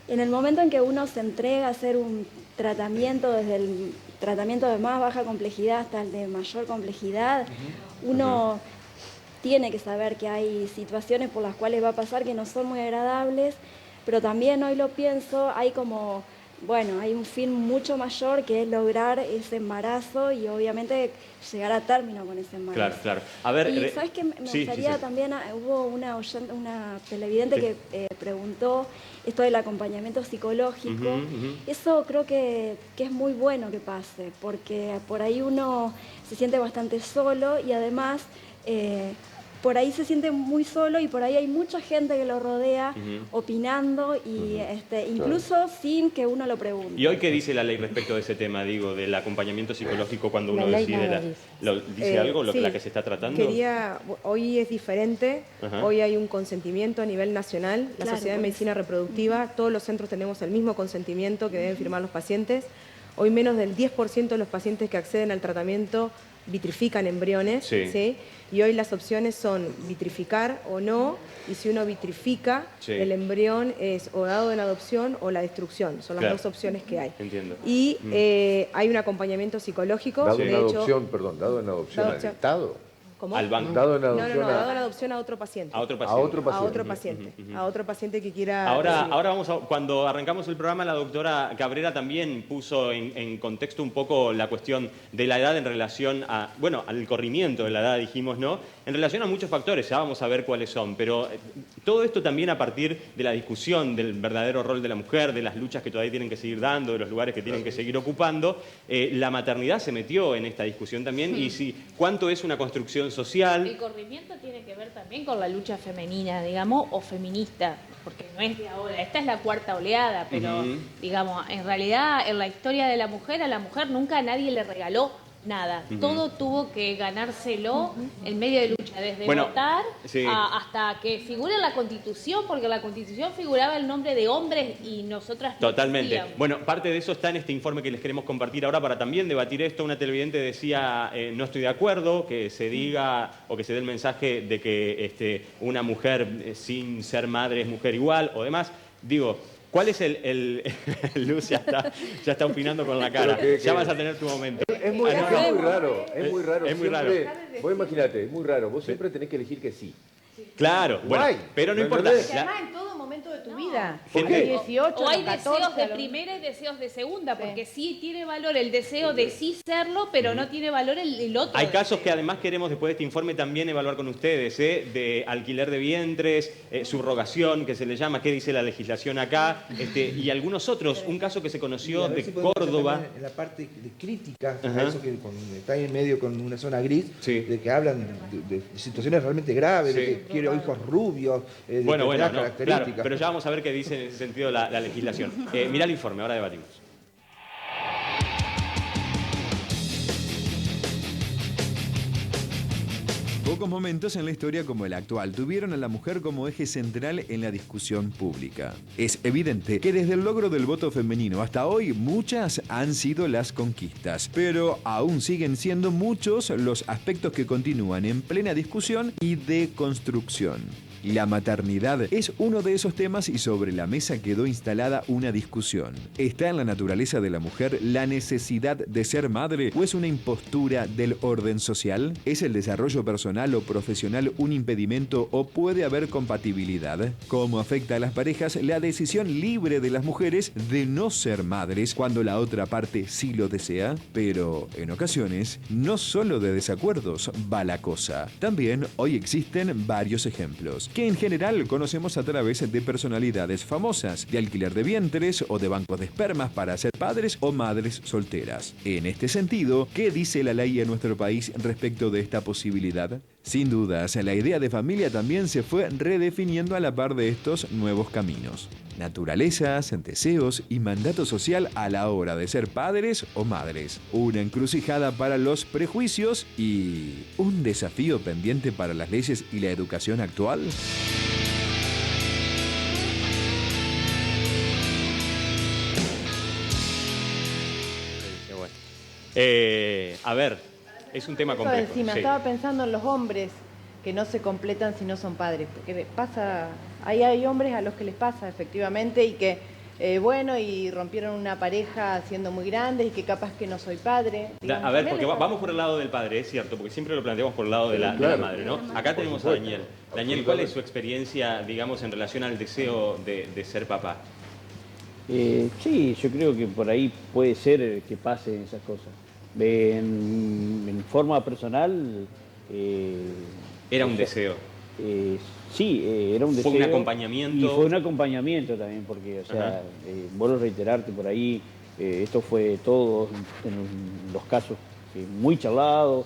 En el momento en que uno se entrega a hacer un tratamiento, desde el tratamiento de más baja complejidad hasta el de mayor complejidad, uno tiene que saber que hay situaciones por las cuales va a pasar que no son muy agradables, pero también hoy lo pienso, hay como, bueno, hay un fin mucho mayor que es lograr ese embarazo y obviamente llegar a término con ese embarazo. Claro. A ver, y ¿sabes qué? Me gustaría también, hubo una televidente que preguntó esto del acompañamiento psicológico. Eso creo que es muy bueno que pase, porque por ahí uno se siente bastante solo y además por ahí se siente muy solo y por ahí hay mucha gente que lo rodea opinando y incluso sin que uno lo pregunte. ¿Y hoy qué dice la ley respecto de ese tema, digo, del acompañamiento psicológico cuando uno decide? ¿Dice algo sí, la que se está tratando? Hoy es diferente, hoy hay un consentimiento a nivel nacional, la Sociedad de Medicina Reproductiva, todos los centros tenemos el mismo consentimiento que deben firmar los pacientes. Hoy menos del 10% de los pacientes que acceden al tratamiento vitrifican embriones, ¿sí? Y hoy las opciones son vitrificar o no, y si uno vitrifica, el embrión es o dado en adopción o la destrucción, son las dos opciones que hay. Entiendo. Y hay un acompañamiento psicológico. Dado en adopción, perdón, dado en adopción al Estado. ¿Cómo? Al banco. Dado en adopción, dado en adopción a otro paciente. A otro paciente. A otro paciente. A otro paciente. A otro paciente que quiera... Ahora vamos cuando arrancamos el programa, la doctora Cabrera también puso en contexto un poco la cuestión de la edad en relación a, bueno, al corrimiento de la edad, dijimos, ¿no? En relación a muchos factores, ya vamos a ver cuáles son, pero todo esto también a partir de la discusión del verdadero rol de la mujer, de las luchas que todavía tienen que seguir dando, de los lugares que tienen que seguir ocupando, la maternidad se metió en esta discusión también, y cuánto es una construcción social. El corrimiento tiene que ver también con la lucha femenina, digamos, o feminista, porque no es de ahora, esta es la cuarta oleada, pero digamos, en realidad en la historia de la mujer, a la mujer nunca nadie le regaló nada, todo tuvo que ganárselo en medio de lucha, desde votar hasta que figure en la Constitución, porque en la Constitución figuraba el nombre de hombres y nosotras no Totalmente. existíamos. Bueno, parte de eso está en este informe que les queremos compartir ahora para también debatir esto. Una televidente decía, no estoy de acuerdo que se diga o que se dé el mensaje de que una mujer sin ser madre es mujer igual o demás. Digo, ¿cuál es Luz ya está opinando con la cara. Ya vas a tener tu momento. Es muy raro. Es muy raro. Es muy raro. Vos imagínate, es muy raro. Vos siempre tenés que elegir que sí. Claro, bueno, pero no importa. Además, en todo momento de tu vida. Porque hay 18, o hay 14, deseos de primera y deseos de segunda, porque sí tiene valor el deseo de sí serlo, pero no tiene valor el otro. Hay casos que además queremos después de este informe también evaluar con ustedes, de alquiler de vientres, subrogación, que se le llama, qué dice la legislación acá, y algunos otros. Un caso que se conoció de Córdoba. En la parte de crítica, eso que está ahí en medio con una zona gris, de que hablan de situaciones realmente graves, de que quiere hijos rubios, bueno, características. Claro, pero ya vamos a ver qué dice en ese sentido la legislación. Mirá el informe, ahora debatimos. Pocos momentos en la historia como el actual tuvieron a la mujer como eje central en la discusión pública. Es evidente que desde el logro del voto femenino hasta hoy muchas han sido las conquistas, pero aún siguen siendo muchos los aspectos que continúan en plena discusión y de construcción. La maternidad es uno de esos temas y sobre la mesa quedó instalada una discusión. ¿Está en la naturaleza de la mujer la necesidad de ser madre o es una impostura del orden social? ¿Es el desarrollo personal o profesional un impedimento o puede haber compatibilidad? ¿Cómo afecta a las parejas la decisión libre de las mujeres de no ser madres cuando la otra parte sí lo desea? Pero en ocasiones, no solo de desacuerdos va la cosa. También hoy existen varios ejemplos que en general conocemos a través de personalidades famosas, de alquiler de vientres o de bancos de espermas para ser padres o madres solteras. En este sentido, ¿qué dice la ley en nuestro país respecto de esta posibilidad? Sin dudas, la idea de familia también se fue redefiniendo a la par de estos nuevos caminos. Naturalezas, deseos y mandato social a la hora de ser padres o madres. Una encrucijada para los prejuicios y un desafío pendiente para las leyes y la educación actual. A ver, es un tema complejo. Encima, estaba pensando en los hombres que no se completan si no son padres, porque pasa, ahí hay hombres a los que les pasa efectivamente y que, y rompieron una pareja siendo muy grandes y que capaz que no soy padre. A ver, porque vamos por el lado del padre, es cierto, porque siempre lo planteamos por el lado de la madre, ¿no? Acá tenemos a Daniel. Daniel, ¿cuál es su experiencia, digamos, en relación al deseo de ser papá? Sí, yo creo que por ahí puede ser que pasen esas cosas. En forma personal... Era un deseo. Sí, era un deseo. Fue un acompañamiento. Y fue un acompañamiento también, porque, o sea, vuelvo a reiterarte por ahí, esto fue todo, en los casos, muy charlado,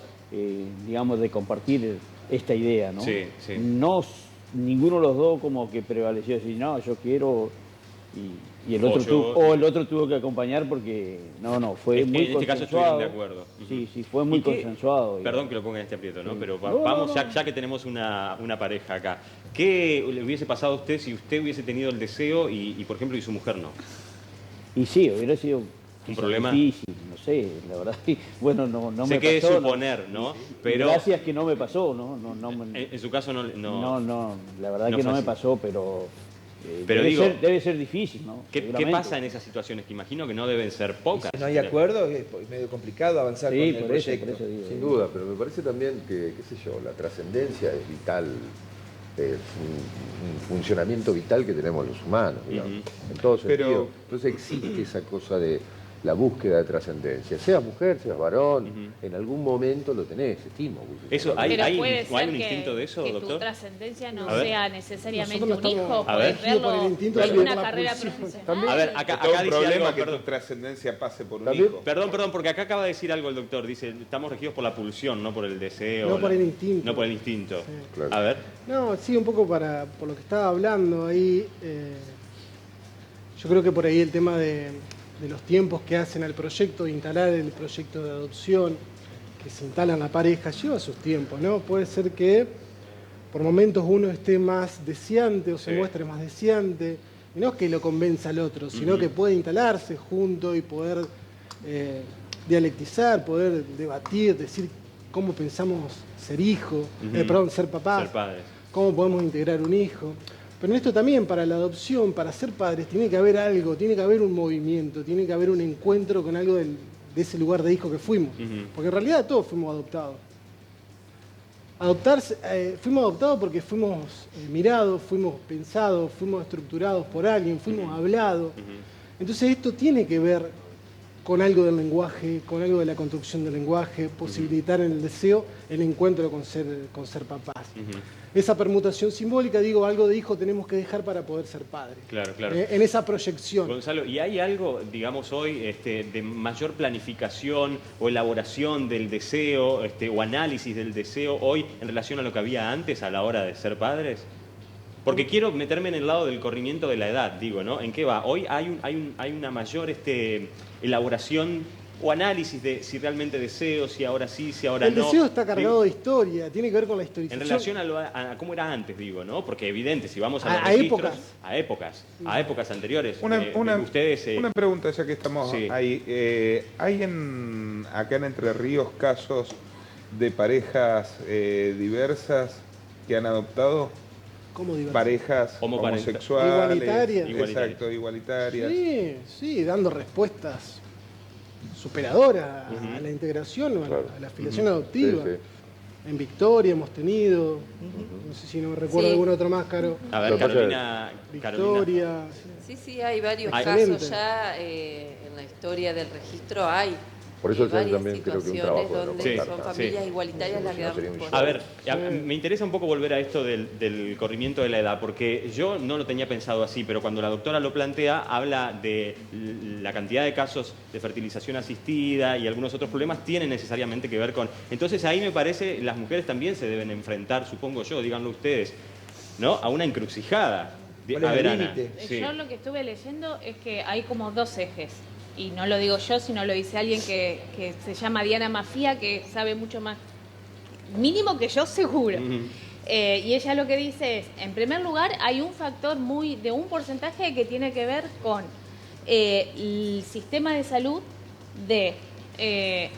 digamos, de compartir esta idea, ¿no? Sí, sí. No, ninguno de los dos como que prevaleció decir, no, yo quiero... Y el otro tuvo que acompañar porque fue muy consensuado. En este caso estuvieron de acuerdo. Sí, fue muy consensuado. Perdón que lo ponga en este aprieto, ¿no? Pero vamos, ya que tenemos una pareja acá. ¿Qué le hubiese pasado a usted si usted hubiese tenido el deseo y por ejemplo, y su mujer no? Y sí, hubiera sido un problema difícil, no sé, la verdad. Bueno, no me pasó. Sé que es suponer, ¿no? Pero gracias que no me pasó, ¿no? En su caso no, la verdad que no me pasó, pero debe ser difícil, ¿no? ¿Qué pasa en esas situaciones? Que imagino que no deben ser pocas. Si no hay acuerdo, es medio complicado avanzar con el proyecto. Sin duda, pero me parece también que, qué sé yo, la trascendencia es vital, es un funcionamiento vital que tenemos los humanos, digamos, en todo sentido. Entonces existe esa cosa de la búsqueda de trascendencia. Seas mujer, seas varón, en algún momento lo tenés, estimo. Eso, ¿hay un instinto de eso, que doctor? Que tu trascendencia no sea necesariamente un hijo, podés verlo en una carrera profesional. A ver, acá dice problema que tu trascendencia pase por un hijo. Perdón, porque acá acaba de decir algo el doctor. Dice, estamos regidos por la pulsión, no por el deseo. No por el instinto. No por el instinto. Sí. Claro. A ver. No, sí, un poco por lo que estaba hablando ahí. Yo creo que por ahí el tema de los tiempos que hacen al proyecto, de instalar el proyecto de adopción, que se instala en la pareja, lleva sus tiempos, ¿no? Puede ser que por momentos uno esté más deseante o se muestre más deseante, y no es que lo convenza al otro, sino que puede instalarse junto y poder dialectizar, poder debatir, decir cómo pensamos ser hijo, ser papás, ser padres. Cómo podemos integrar un hijo. Pero en esto también, para la adopción, para ser padres, tiene que haber algo, tiene que haber un movimiento, tiene que haber un encuentro con algo de ese lugar de hijo que fuimos. Porque en realidad todos fuimos adoptados. Fuimos adoptados porque fuimos mirados, fuimos pensados, fuimos estructurados por alguien, fuimos hablados. Entonces esto tiene que ver con algo del lenguaje, con algo de la construcción del lenguaje, posibilitar en el deseo el encuentro con ser papás. Esa permutación simbólica, digo, algo de hijo tenemos que dejar para poder ser padres. Claro, claro. En esa proyección. Gonzalo, ¿y hay algo, digamos, hoy de mayor planificación o elaboración del deseo o análisis del deseo hoy en relación a lo que había antes a la hora de ser padres? Porque quiero meterme en el lado del corrimiento de la edad, digo, ¿no? ¿En qué va? Hoy hay una mayor elaboración o análisis de si realmente deseo, si ahora sí, si ahora no. El deseo está cargado de historia, tiene que ver con la historización. En relación a cómo era antes, digo, ¿no? Porque evidente, si vamos a los registros, a épocas anteriores. Una pregunta, ya que estamos ahí. ¿Hay acá en Entre Ríos casos de parejas diversas que han adoptado? ¿Cómo diversas? Parejas homosexuales. Igualitarias. Exacto, igualitarias. Sí, dando respuestas superadoras a la integración o a la afiliación adoptiva. En Victoria hemos tenido, no sé si no recuerdo algún otro más, Caro. A ver, Carolina. Victoria. Sí, hay varios casos ya en la historia del registro, hay. Por eso también creo que un trabajo donde son familias igualitarias las que dan respuesta. A ver, me interesa un poco volver a esto del corrimiento de la edad, porque yo no lo tenía pensado así, pero cuando la doctora lo plantea, habla de la cantidad de casos de fertilización asistida y algunos otros problemas tienen necesariamente que ver con... Entonces ahí me parece, las mujeres también se deben enfrentar, supongo yo, díganlo ustedes, ¿no? A una encrucijada. A ver, Ana. Yo lo que estuve leyendo es que hay como dos ejes. Y no lo digo yo, sino lo dice alguien que se llama Diana Mafía, que sabe mucho más, mínimo que yo seguro. Y ella lo que dice es, en primer lugar, hay un factor de un porcentaje que tiene que ver con el sistema de salud de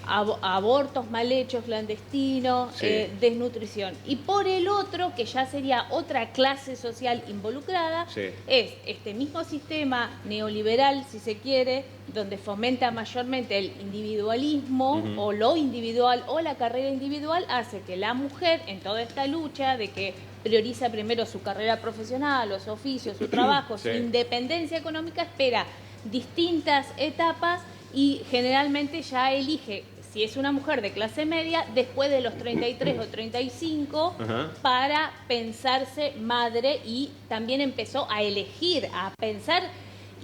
abortos mal hechos, clandestinos, desnutrición. Y por el otro, que ya sería otra clase social involucrada, es este mismo sistema neoliberal, si se quiere, donde fomenta mayormente el individualismo o lo individual o la carrera individual, hace que la mujer en toda esta lucha de que prioriza primero su carrera profesional, los oficios, su trabajo, su independencia económica, espera distintas etapas y generalmente ya elige, si es una mujer de clase media, después de los 33 o 35 para pensarse madre, y también empezó a elegir, a pensar,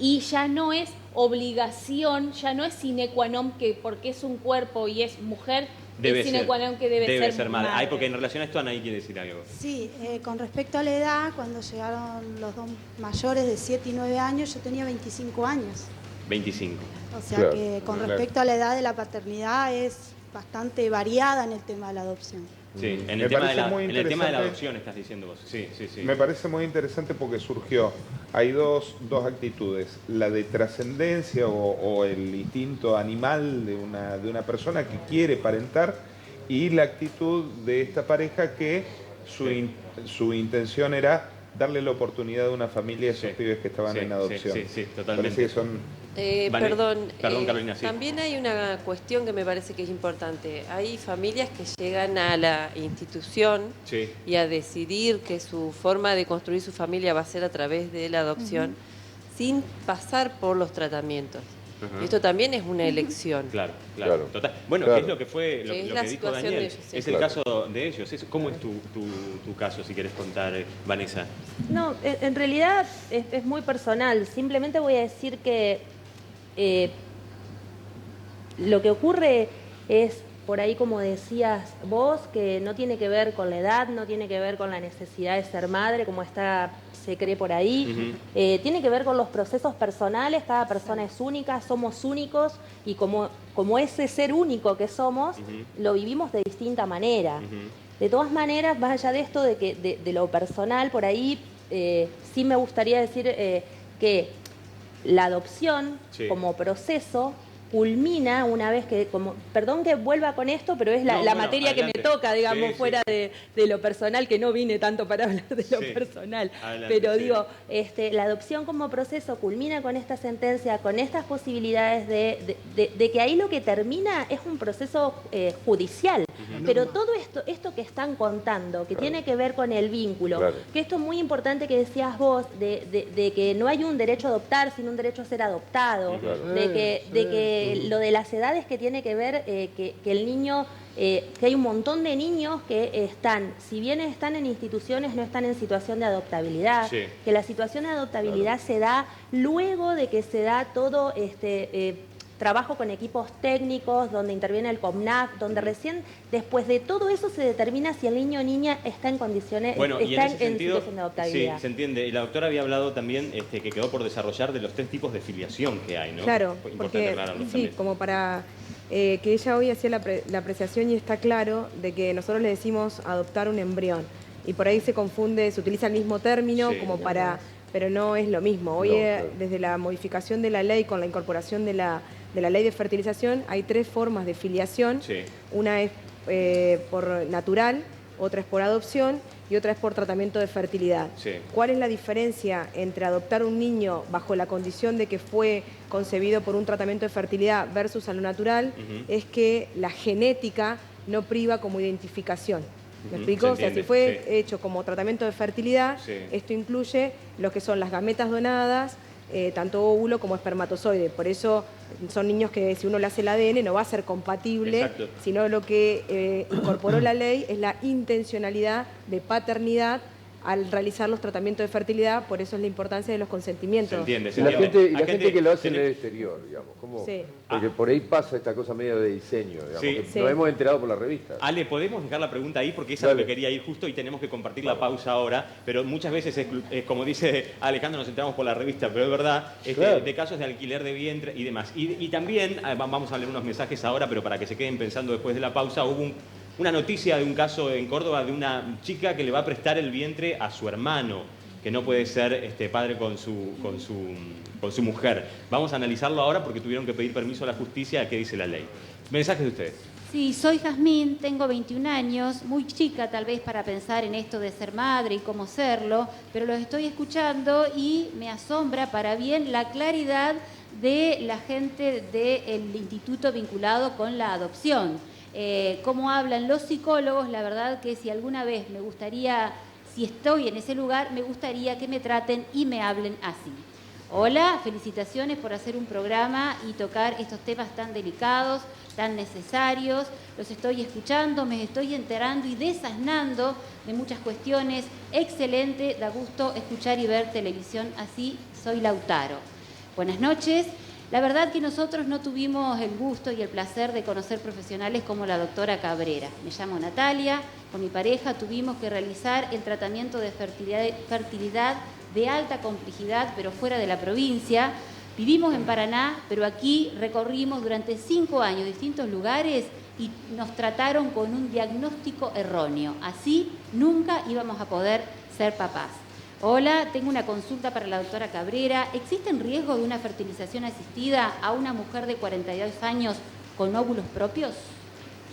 y ya no es obligación, ya no es sine qua non que porque es un cuerpo y es mujer Debe sine qua non que debe ser madre. Ay, porque en relación a esto Anaí quiere decir algo. Sí, con respecto a la edad, cuando llegaron los dos mayores de 7 y 9 años, yo tenía 25 años. 25. O sea que con respecto a la edad de la paternidad es bastante variada en el tema de la adopción. Sí, en el tema de la adopción estás diciendo vos. Sí. Me parece muy interesante porque surgió, hay dos actitudes, la de trascendencia o el instinto animal de una persona que quiere parentar y la actitud de esta pareja que su intención era darle la oportunidad a una familia a esos pibes que estaban en adopción. Sí, totalmente. Parece que son... Perdón, Carolina, sí. También hay una cuestión que me parece que es importante. Hay familias que llegan a la institución y a decidir que su forma de construir su familia va a ser a través de la adopción sin pasar por los tratamientos. Y esto también es una elección. Claro. Total. Bueno, ¿qué es lo que fue lo que dijo Daniel? De ellos, es el caso de ellos. ¿Cómo es tu caso, si querés contar, Vanessa? No, en realidad es muy personal. Simplemente voy a decir que lo que ocurre es, por ahí como decías vos, que no tiene que ver con la edad, no tiene que ver con la necesidad de ser madre, como se cree por ahí. Tiene que ver con los procesos personales, cada persona es única, somos únicos y como ese ser único que somos, lo vivimos de distinta manera. De todas maneras, más allá de esto, de lo personal, por ahí sí me gustaría decir que la adopción como proceso culmina una vez que, perdón que vuelva con esto, pero es la materia adelante. Que me toca, digamos, fuera de lo personal, que no vine tanto para hablar de lo personal. Adelante, pero digo, la adopción como proceso culmina con esta sentencia, con estas posibilidades de que ahí lo que termina es un proceso judicial. Pero todo esto que están contando, que tiene que ver con el vínculo, que esto es muy importante que decías vos, de que no hay un derecho a adoptar, sino un derecho a ser adoptado, de que lo de las edades que tiene que ver que el niño, que hay un montón de niños que están, si bien están en instituciones, no están en situación de adoptabilidad, que la situación de adoptabilidad se da luego de que se da todo trabajo con equipos técnicos, donde interviene el COMNAF, donde recién después de todo eso se determina si el niño o niña está en condiciones, situación de adoptabilidad. Sí, se entiende. Y la doctora había hablado también que quedó por desarrollar de los 3 tipos de filiación que hay, ¿no? Claro, porque como para que ella hoy hacía la apreciación y está claro de que nosotros le decimos adoptar un embrión y por ahí se confunde, se utiliza el mismo término pero no es lo mismo. Hoy desde la modificación de la ley con la incorporación de la ley de fertilización hay 3 formas de filiación. Una es por natural, otra es por adopción y otra es por tratamiento de fertilidad. ¿Cuál es la diferencia entre adoptar un niño bajo la condición de que fue concebido por un tratamiento de fertilidad versus a lo natural? Es que la genética no priva como identificación. ¿Me explico? O sea, si fue hecho como tratamiento de fertilidad, esto incluye lo que son las gametas donadas, tanto óvulo como espermatozoide. Por eso son niños que si uno le hace el ADN no va a ser compatible, sino lo que incorporó la ley es la intencionalidad de paternidad al realizar los tratamientos de fertilidad, por eso es la importancia de los consentimientos. Se entiende. Y la gente que lo hace en el exterior, digamos. Porque por ahí pasa esta cosa medio de diseño, digamos, que nos hemos enterado por la revista. Ale, ¿podemos dejar la pregunta ahí? Porque esa es lo que quería ir justo y tenemos que compartir la pausa ahora, pero muchas veces, es como dice Alejandro, nos enteramos por la revista, pero es verdad, de casos de alquiler de vientre y demás. Y también, vamos a leer unos mensajes ahora, pero para que se queden pensando después de la pausa, hubo una noticia de un caso en Córdoba de una chica que le va a prestar el vientre a su hermano, que no puede ser padre con su mujer. Vamos a analizarlo ahora porque tuvieron que pedir permiso a la justicia. ¿Qué dice la ley? Mensajes de ustedes. Sí, soy Jazmín, tengo 21 años, muy chica tal vez para pensar en esto de ser madre y cómo serlo, pero los estoy escuchando y me asombra para bien la claridad de la gente del instituto vinculado con la adopción. Cómo hablan los psicólogos, la verdad que si alguna vez me gustaría, si estoy en ese lugar, me gustaría que me traten y me hablen así. Hola, felicitaciones por hacer un programa y tocar estos temas tan delicados, tan necesarios. Los estoy escuchando, me estoy enterando y desasnando de muchas cuestiones. Excelente, da gusto escuchar y ver televisión así. Soy Lautaro. Buenas noches. La verdad que nosotros no tuvimos el gusto y el placer de conocer profesionales como la doctora Cabrera. Me llamo Natalia, con mi pareja tuvimos que realizar el tratamiento de fertilidad de alta complejidad, pero fuera de la provincia. Vivimos en Paraná, pero aquí recorrimos durante 5 años distintos lugares y nos trataron con un diagnóstico erróneo. Así nunca íbamos a poder ser papás. Hola, tengo una consulta para la doctora Cabrera. ¿Existe en riesgo de una fertilización asistida a una mujer de 42 años con óvulos propios?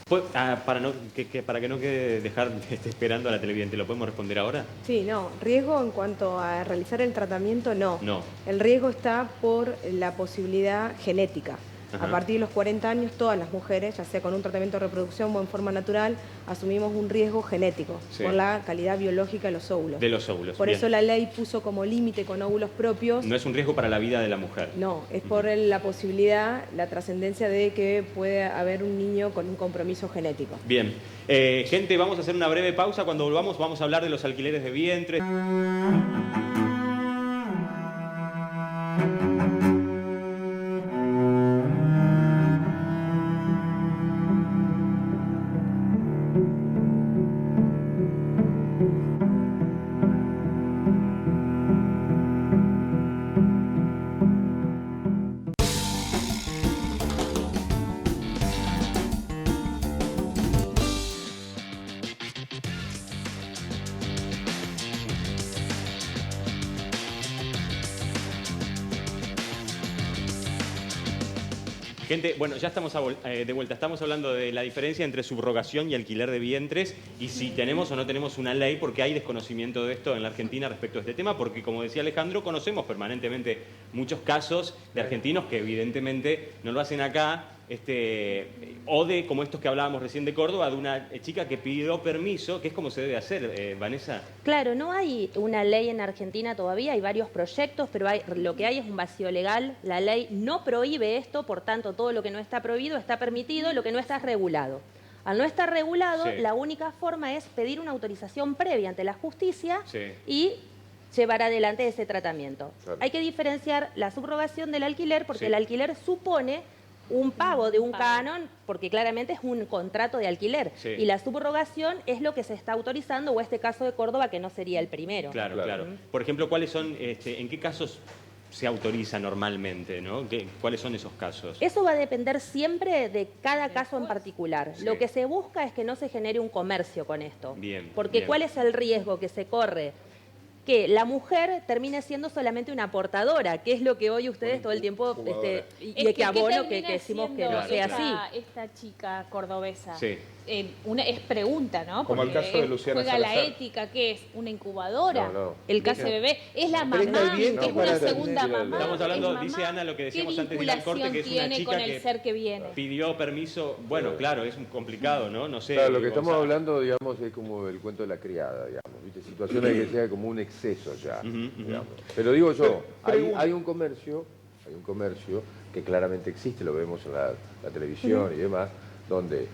Para que no quede dejar esperando a la televidente, ¿lo podemos responder ahora? Sí, no. Riesgo en cuanto a realizar el tratamiento, no. No. El riesgo está por la posibilidad genética. A partir de los 40 años, todas las mujeres, ya sea con un tratamiento de reproducción o en forma natural, asumimos un riesgo genético por la calidad biológica de los óvulos. De los óvulos. Por eso la ley puso como límite con óvulos propios. No es un riesgo para la vida de la mujer. No, es por la posibilidad, la trascendencia de que puede haber un niño con un compromiso genético. Bien. Gente, vamos a hacer una breve pausa. Cuando volvamos vamos a hablar de los alquileres de vientre. Gente, bueno, ya estamos de vuelta. Estamos hablando de la diferencia entre subrogación y alquiler de vientres y si tenemos o no tenemos una ley, porque hay desconocimiento de esto en la Argentina respecto a este tema, porque como decía Alejandro, conocemos permanentemente muchos casos de argentinos que evidentemente no lo hacen acá, o de, como estos que hablábamos recién de Córdoba, de una chica que pidió permiso, que es como se debe hacer, Vanessa. Claro, no hay una ley en Argentina todavía, hay varios proyectos, pero lo que hay es un vacío legal. La ley no prohíbe esto, por tanto, todo lo que no está prohibido está permitido, lo que no está es regulado. Al no estar regulado, la única forma es pedir una autorización previa ante la justicia y llevar adelante ese tratamiento. Claro. Hay que diferenciar la subrogación del alquiler, porque el alquiler supone un pago de un canon, porque claramente es un contrato de alquiler. Y la subrogación es lo que se está autorizando, o este caso de Córdoba, que no sería el primero. Claro, claro. Por ejemplo, ¿cuáles son, en qué casos se autoriza normalmente, ¿no? ¿Cuáles son esos casos? Eso va a depender siempre de cada caso en particular. Lo que se busca es que no se genere un comercio con esto. Bien. Porque ¿cuál es el riesgo que se corre? Que la mujer termine siendo solamente una portadora, que es lo que hoy ustedes todo el tiempo y que abono que decimos que no sea así. Esta chica cordobesa. Sí. Es pregunta, ¿no? Como porque el caso de Luciana juega Salazar. la ética, ¿qué es? ¿Una incubadora? No. El caso de bebé. Es la mamá, que es una segunda mamá. Estamos hablando, dice Ana, lo que decíamos antes de ir al corte, que es una chica con el ser que viene? Pidió permiso. Bueno, claro, es complicado, ¿no? No sé. Claro, lo que estamos hablando, digamos, es como el cuento de la criada, digamos, ¿viste? Situaciones que sea como un exceso ya, digamos. Pero digo yo, hay un comercio que claramente existe, lo vemos en la televisión y demás, donde,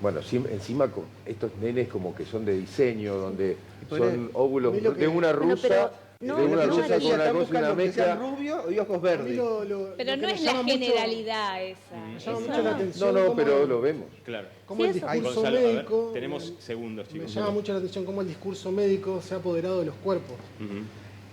bueno, encima con estos nenes como que son de diseño, donde son óvulos de una rusa. No, de una rusa con una cosa y una mezcla. Rubio y ojos verdes. Pero no es la generalidad esa. Me llama mucho la atención. No, pero lo vemos. Claro. Cómo el discurso Gonzalo, médico. tenemos segundos, chicos. Me llama mucho la atención cómo el discurso médico se ha apoderado de los cuerpos.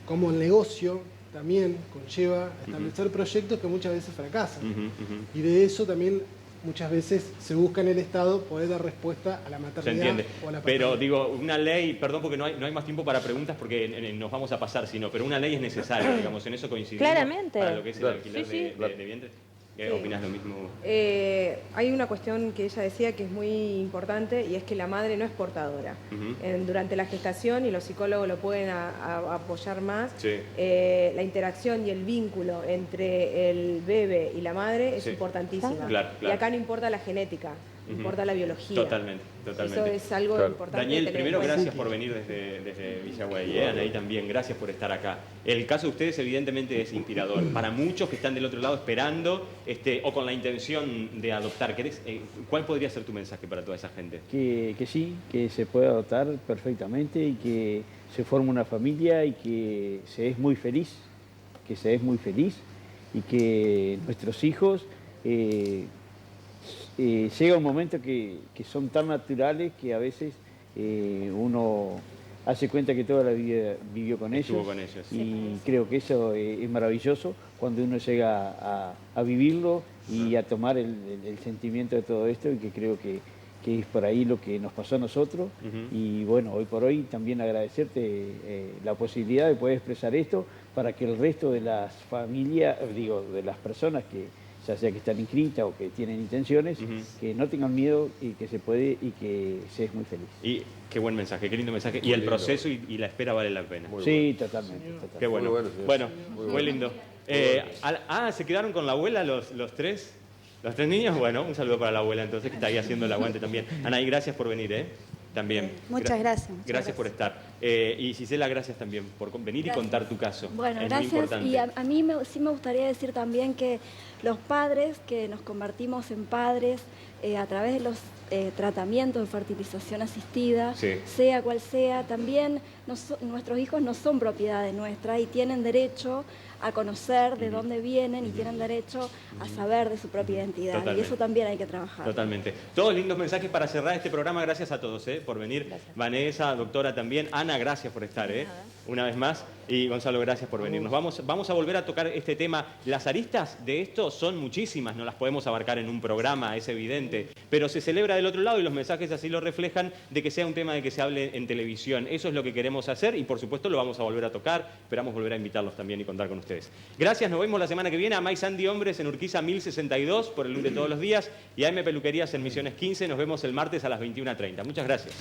Cómo el negocio también conlleva establecer proyectos que muchas veces fracasan. Y de eso también muchas veces se busca en el Estado poder dar respuesta a la maternidad. Se entiende. O a la pero digo, una ley, perdón porque no hay más tiempo para preguntas porque nos vamos a pasar, pero una ley es necesaria, digamos, en eso coincidimos. Claramente. Para lo que es el alquiler de vientres. ¿Opinas lo mismo? Hay una cuestión que ella decía que es muy importante y es que la madre no es portadora. Durante la gestación, y los psicólogos lo pueden apoyar más, la interacción y el vínculo entre el bebé y la madre es importantísima. Claro. Y acá no importa la genética, importa la biología. Totalmente. Eso es algo importante. Daniel, primero gracias por venir desde Villaguay. Anaí también, gracias por estar acá. El caso de ustedes evidentemente es inspirador. Para muchos que están del otro lado esperando o con la intención de adoptar, ¿cuál podría ser tu mensaje para toda esa gente? Que sí, que se puede adoptar perfectamente y que se forma una familia y que se es muy feliz, y que nuestros hijos llega un momento que son tan naturales que a veces uno hace cuenta que toda la vida vivió con ellos. Y creo que eso es maravilloso cuando uno llega a vivirlo y a tomar el sentimiento de todo esto, y que creo que es por ahí lo que nos pasó a nosotros. Y bueno, hoy por hoy también agradecerte la posibilidad de poder expresar esto para que el resto de las familias, de las personas que ya sea que están inscritas o que tienen intenciones, que no tengan miedo y que se puede y que se es muy feliz. Y qué buen mensaje, qué lindo mensaje. Muy y el lindo. Proceso y la espera vale la pena. Muy sí, bueno. Totalmente. Qué bueno. Bueno, muy lindo. ¿Se quedaron con la abuela los tres? ¿Los tres niños? Bueno, un saludo para la abuela entonces, que está ahí haciendo el aguante también. Anaí, gracias por venir, también. Muchas gracias. Gracias por estar. Y Gisela, gracias también por venir y contar tu caso. Bueno, gracias. Y a mí sí me gustaría decir también que los padres que nos convertimos en padres a través de los tratamientos de fertilización asistida, sea cual sea, también nuestros hijos no son propiedad nuestra y tienen derecho a conocer de dónde vienen y tienen derecho a saber de su propia identidad. Totalmente. Y eso también hay que trabajar. Totalmente. Todos lindos mensajes para cerrar este programa. Gracias a todos por venir. Gracias. Vanessa, doctora también. Ana, gracias por estar una vez más. Y Gonzalo, gracias por venir. Vamos a volver a tocar este tema. Las aristas de esto son muchísimas, no las podemos abarcar en un programa, es evidente, pero se celebra del otro lado y los mensajes así lo reflejan, de que sea un tema de que se hable en televisión. Eso es lo que queremos hacer y por supuesto lo vamos a volver a tocar. Esperamos volver a invitarlos también y contar con ustedes. Gracias, nos vemos la semana que viene a Mais Sandy Hombres en Urquiza 1062 por el luz de todos los días y a M Peluquerías en Misiones 15. Nos vemos el martes a las 21:30. Muchas gracias.